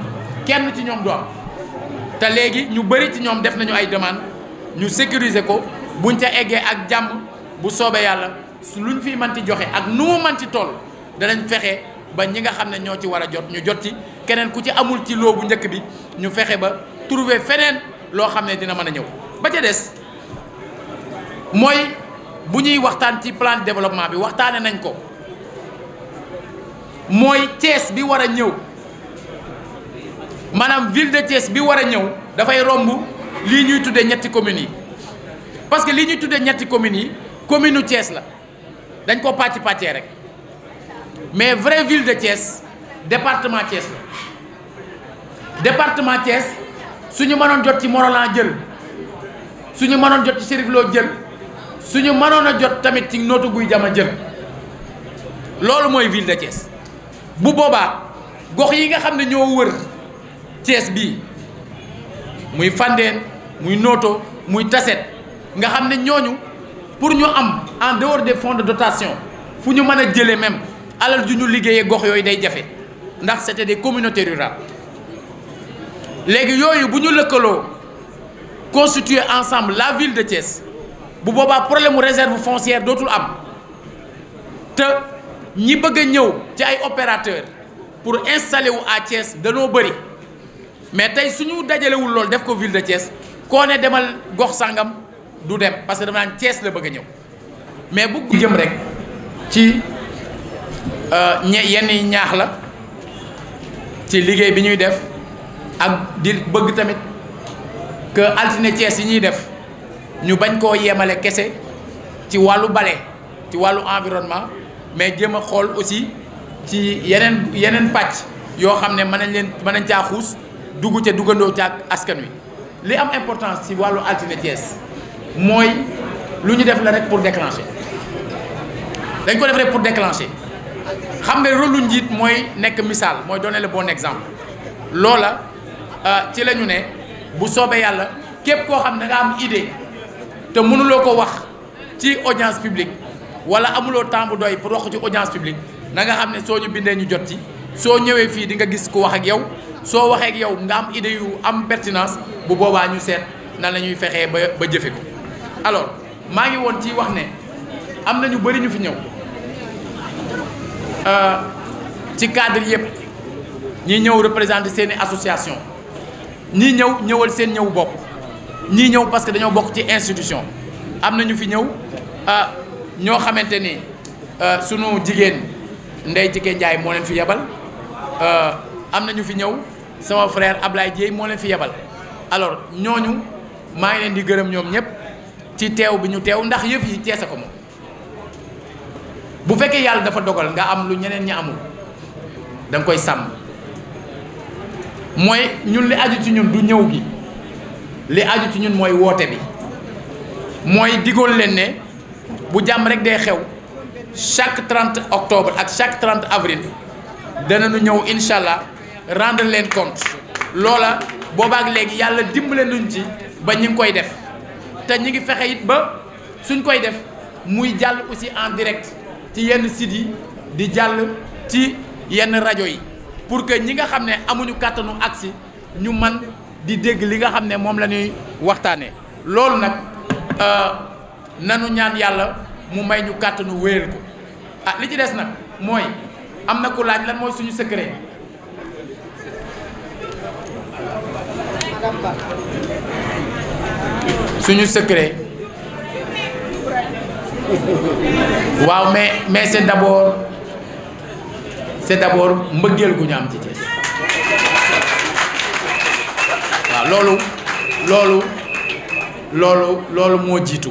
kenn ci ñoom du am te léegi ñu bëri ci ñoom def nañu ay demande ñu sécuriser ko buñ ca eggee ak jàmm bu soobee yàlla su luñ fiy manti joxe ak nu mu manti toll danañ fexe ba ñi nga xam ne ñoo ci war a jot ñu jot ci keneen ku ci amul ci loo bu njëkk bi ñu fexe ba trouver feneen loo xam ne dina mën a ñëw ba ca des mooy bu ñuy waxtaan ci plan de développement bi waxtaane nañ ko mooy Thiès bi war a ñëw maanaam ville de Thiès bi war a ñëw dafay romb lii ñuy tuddee ñetti communes yi parce que lii ñuy tuddee ñetti communes yi commune u Thiès la dañ ko pàccee rek mais vraie ville de Thiès département Thiès la département Thiès suñu mënoon jot ci Morolan jël suñu mënoon jot ci Chérif Lo jël suñu mënoon a jot tamit ci Notto Gouye Diama jël loolu mooy ville de Thiès bu boobaa gox yi nga xam ne ñoo wër Thiès bii muy Fandène muy Notto muy Tassette nga xam ne ñooñu pour ñu am en dehors des fonds de dotation fu ñu mën a jëlee même alal ju ñu liggéeyee gox yooyu day jafe ndax c'était des communautés rurales léegi yooyu bu ñu lëkkaloo constituer ensemble la ville de Thiès bu boobaa problème mu réserve foncière dootul am te ñi bëgg a ñëw ci ay opérateurs pour installer wu à Thiès danoo bëri mais tey suñu dajalewul loolu def ko ville de Thiès koo ne demal gox sangam du dem parce que dama naan Thiès la bëgg a ñëw mais bu jëm rek ci yenn ñaax la ci liggéey bi ñuy def ak di bëgg tamit que altine Thiès yi ñuy def ñu bañ koo yemale kese ci wàllu bale ci wàllu environnement mais jéem a xool aussi ci yeneen pàcc yoo xam ne mën nañ caa xuus dugg ca duggandoo ca askan wi li am importance ci wàllu altine Thiès mooy lu ñu def la rek pour déclencher dañ ko def rek pour déclencher xam nga rôle lu njiit mooy nekk misaal mooy donner le bon exemple loola ci la ñu ne bu soobee yàlla képp koo xam ne nga am idée te mënuloo ko wax ci audience publique wala amuloo temps bu doy pour wax ci audience publique na nga xam ne soo ñu bindee ñu jot ci soo ñëwee fii di nga gis ku wax ak yow soo waxee ak yow nga am idée yu am pertinence bu boobaa ñu seet nan la ñuy fexee ba jëfe ko alors maa ngi woon ci wax ne am na ñu bëri ñu fi ñëw ci cadre yëpp ñii ñëw représenter seeni association ñii ñëwal seen ñëw bopp ñii ñëw parce que dañoo bokk ci institution am na ñu fi ñëw ñoo xamante ni sunu jigéen Ndeye Tické Ndiaye moo leen fi yebal am na ñu fi ñëw sama frère Ablaye Dieye moo leen fi yebal alors ñooñu maa ngi leen di gërëm ñoom ñëpp ci teew bi ñu teew ndax yëf yi Cees a ko moom bu fekkee yàlla dafa dogal nga am lu ñeneen ñi amul da nga koy sàmm mooy ñun li aju ci ñun du ñëw gi li aju ci ñun mooy woote bi mooy digoon leen ne bu jàmm rek day xew chaque 30 octobre ak chaque 30 avril danañu ñëw incha allah rendre leen compte loola boobaak léegi yàlla dimbale nuñ ci ba ñu ngi koy def te ñu ngi fexe it ba suñ koy def muy jàll aussi en direct ci yenn sites yi di jàll ci yenn rajo yi pour que ñi nga xam ne amuñu kàttanu agsi ñu man di dégg li nga xam ne moom la ñuy waxtaanee loolu nag nanu ñaan yàlla mu may ñu kàttanu wéyal ko ah li ci des nag mooy am na ku laaj lan mooy suñu secret suñu secret waaw mais c'est d'abord mbëggeel gu ñu am ci Thiès waaw loolu moo jiitu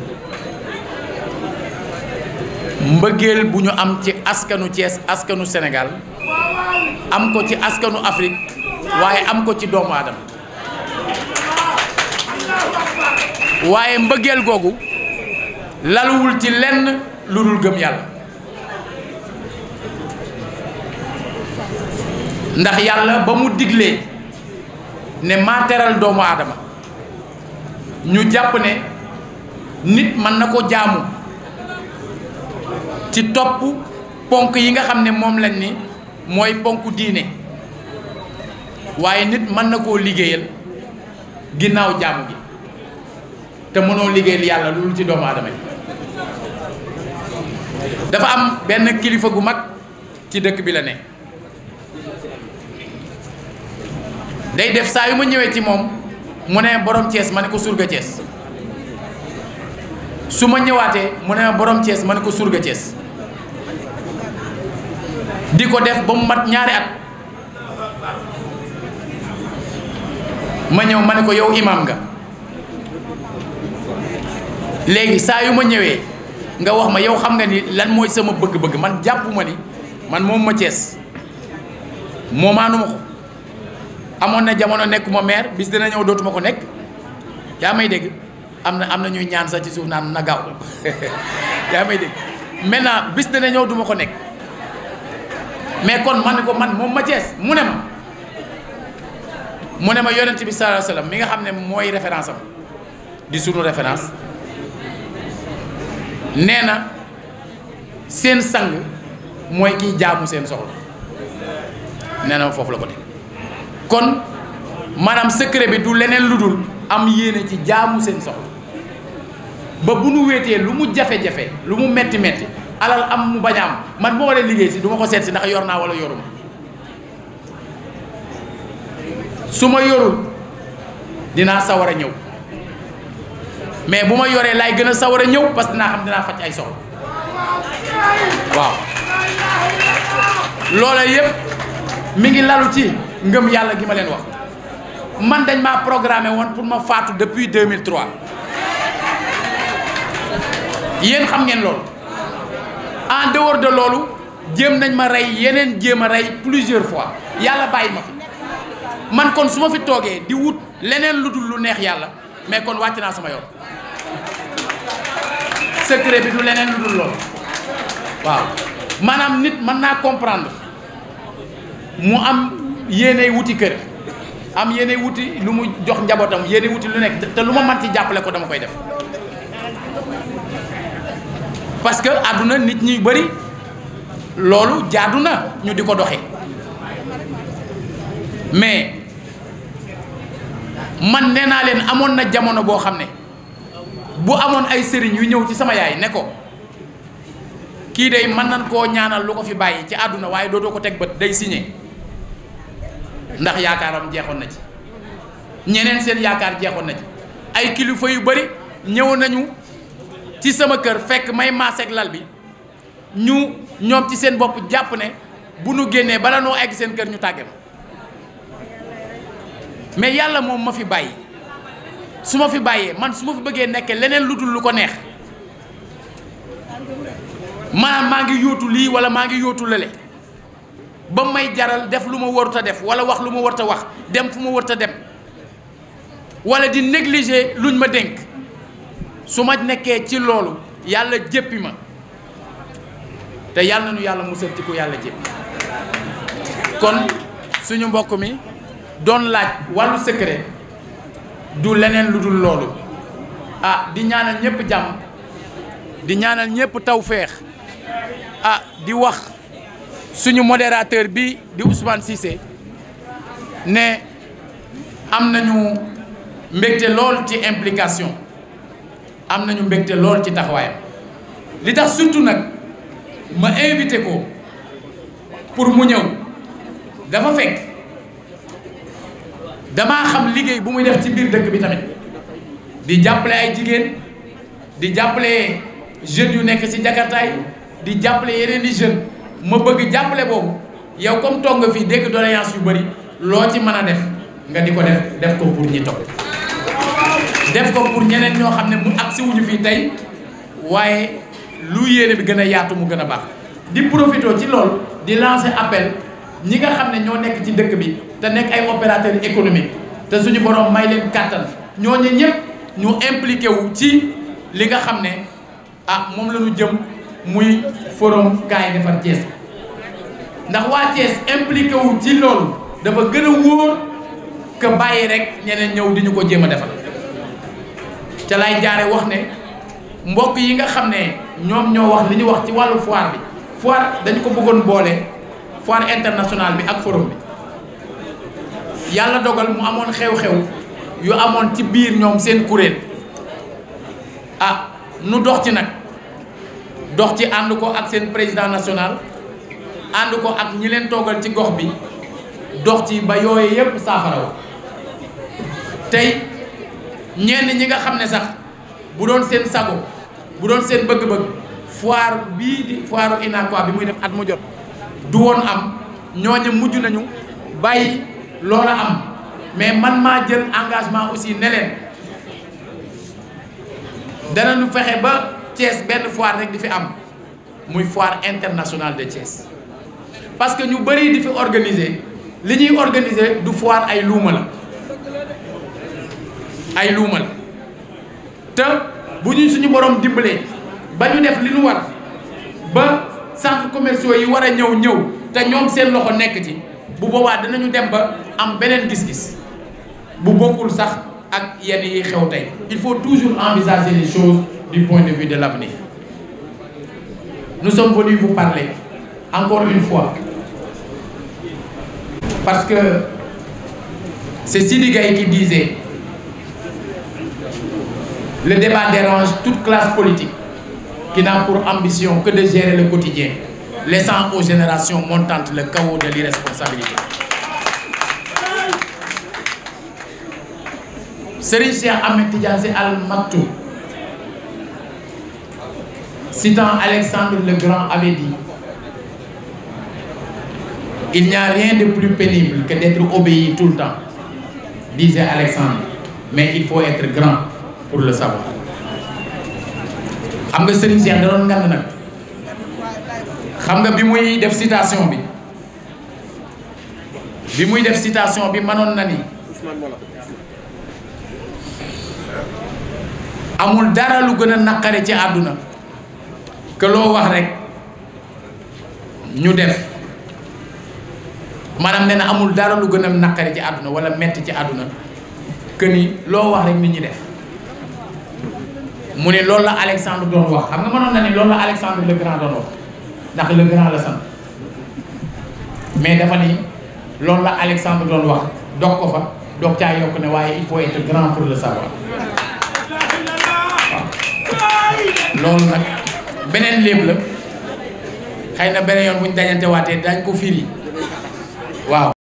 mbëggeel bu ñu am ci askanu Thiès askanu Sénégal am ko ci askanu Afrique waaye am ko ci doomu aadama waaye mbëggeel googu laluwul ci lenn lu dul gëm yàlla ndax yàlla ba mu diglee ne maa teral doomu aadama ñu jàpp ne nit mën na ko jaamu ci topp ponk yi nga xam ne moom lañ ni mooy ponk diine waaye nit mën na koo liggéeyal ginnaaw jaamu gi te mënoo liggéeyal yàlla lu dul ci doomu aadama yi dafa am benn kilifa gu mag ci dëkk bi la ne day def saa yu ma ñëwee ci moom mu ne borom Thiès ma ne ko surga Thiès su ma ñëwaatee mu ne borom Thiès ma ne ko surga Thiès di ko def ba mu mat ñaari at ma ñëw ma ne ko yow imam nga léegi saa yu ma ñëwee nga wax ma yow xam nga ni lan mooy sama bëgg-bëgg man jàppuma ni man moom ma Thiès moomaanuma ko amoon na jamono nekkuma maire bis dina ñëw dootuma ko nekk yaa may dégg am na ñuy ñaan sax ci suuf naan na gaaw yaa may dégg maintenant bis dina ñëw duma ko nekk mais kon man ko man moom ma Thiès mu ne ma yonent bi sallallahu alayhi wasallam mi nga xam ne mooy référence am di sunu référence nee na seen sang mooy kiy jaamu seen soxla nee na foofu la ko teg kon maanaam secret bi du leneen lu dul am yéene ci jaamu seen soxla ba bu nu wéetee lu mu jafe-jafe lu mu metti alal am mu bañ a am man moo waree liggéey si du ma ko seet si ndax yor naa wala yoruma su ma yorul dinaa sawar a ñëw mais bu ma yoree laay gën a sawar a ñëw parce que dinaa xam dinaa faj ay soxla waaw loola yépp mi ngi lalu ci ngëm yàlla gi ma leen wax man dañ maa programmé woon pour ma faatu depuis 2003 yéen xam ngeen loolu en dehors de loolu jéem nañ ma rey yeneen jéem a rey plusieurs fois yàlla bàyyi ma fi man kon su ma fi toogee di wut leneen lu dul lu neex yàlla mais kon wàcc naa sama yoon secret bi du leneen lu dul loolu waaw maanaam nit mën naa comprendre mu am yéene wuti kër am yéene wuti lu mu jox njabootam yéene wuti lu nekk te lu ma mën ci jàppale ko dama koy def parce que àdduna nit ñi bari loolu jaadu na ñu di ko doxee mais man nee naa leen amoon na jamono boo xam ne bu amoon ay sëriñ yu ñëw ci sama yaay ne ko kii day mën nañ koo ñaanal lu ko fi bàyyi ci àdduna waaye dootoo ko teg bët day signé ndax yaakaaram jeexoon na ci ñeneen seen yaakaar jeexoon na ci ay kilifa yu bari ñëw nañu ci sama kër fekk may maaseeg lal bi ñoom ci seen bopp jàpp ne bu nu génnee bala noo egg seen kër ñu tàgge ma mais yàlla moom ma fi bàyyi su ma fi bàyyee man su ma fi bëggee nekkee leneen lu dul lu ko neex maanaam maa ngi yóotu lii wala maa ngi yóotu lële ba may jaral def lu ma warut a def wala wax lu ma warut a wax dem fu ma warut a dem wala di négliger luñ ma dénk su ma nekkee ci loolu yàlla jéppi ma te yàlla na nu yàlla musal ci ku yàlla jéppi kon suñu mbokk mi doon laaj wàllu secret du leneen lu dul loolu di ñaanal ñëpp jàmm di ñaanal ñëpp tawféex di wax suñu modérateur bi di Ousmane Cissé ne am nañu mbégte lool ci implication am nañu mbégte lool ci taxawaayam li tax surtout nag ma invité ko pour mu ñëw dafa fekk damaa xam liggéey bu muy def ci biir dëkk bi tamit di jàppale ay jigéen di jàppale jeunes yu nekk ci Jakarta yi di jàppale yeneen i jeunes ma bëgg jàppale boobu yow comme toog nga fii dégg doléance yu bëri loo ci mën a def nga di ko def ko pour ñi toog def ko pour ñeneen ñoo xam ne mu agsi wuñu fii tey waaye lu yéene bi gën a yaatu mu gën a baax di profité ci loolu di lancer appel ñi nga xam ne ñoo nekk ci dëkk bi te nekk ay opérateurs économiques te suñu borom may leen kàttan ñooñu ñëpp ñu impliqué wu ci li nga xam ne moom la ñu jëm muy forum kaay defar Thiès ndax waa Thiès impliqué wu ci loolu dafa gën a wóor que bàyyi rek ñeneen ñëw di ñu ko jéem a defal ca lay jaare wax ne mbokk yi nga xam ne ñoom ñoo wax li ñu wax ci wàllu foire bi foire dañu ko bëggoon boole foire internationale bi ak forum bi yàlla dogal mu amoon xew-xew yu amoon ci biir ñoom seen kuréel nu dox ci nag dox ci ànd ko ak seen président national ànd ko ak ñi leen toogal ci gox bi dox ci ba yooyu yépp saafaraw tey ñenn ñi nga xam ne sax bu doon seen sago bu doon seen bëgg-bëgg foire bii di foire UNACOIS bi muy def at mu jot du woon am ñooñu mujj nañu bàyyi loola am mais man maa jël engagement aussi ne leen danañu fexe ba Thiès benn foire rek di fi am muy foire internationale de Thiès parce que ñu bëri di fi organiser li ñuy organiser du foire ay luuma la te bu ñu suñu borom dimbalee ba ñu def li ñu war ba centres commerciaux yi war a ñëw te ñoom seen loxo nekk ci bu boobaa dinañu dem ba am beneen gis-gis bu bokkul sax ak yenn yi xew tey il faut toujours envisager les choses du point de vue de l'avenir. Nous sommes venus vous parler encore une fois parce que c'est Sidi Gaye qui disait le débat dérange toute classe politique qui n'a pour ambition que de gérer le quotidien, laissant aux générations montantes le chaos de l'irresponsabilité. Serigne Cheikh Ahmed Tidiane Sy Al Maktoum, citant Alexandre le Grand, avait dit: il n'y a rien de plus pénible que d'être obéi tout le temps, disait Alexandre, mais il faut être grand pour le savoir. xam nga Serigne Cheikh da doon ngand nag xam nga bi muy def citation bi mënoon na ni amul dara lu gën a naqare ci àdduna que loo wax rek ñu def maanaam nee na amul dara lu gën a naqare ci àdduna wala metti ci àdduna que ni loo wax rek nit ñi def mu ne loolu la Alexandre doon wax xam nga mënoon na ni loolu la Alexandre le Grand doon wax ndax le Grand la sant mais dafa ni loolu la Alexandre doon wax dog ko fa dog caa yokk ne waaye il faut être grand pour le savoir waaw loolu nag beneen léeb la xëy na beneen yoon bu ñu dajante waatee dañ ko firi waaw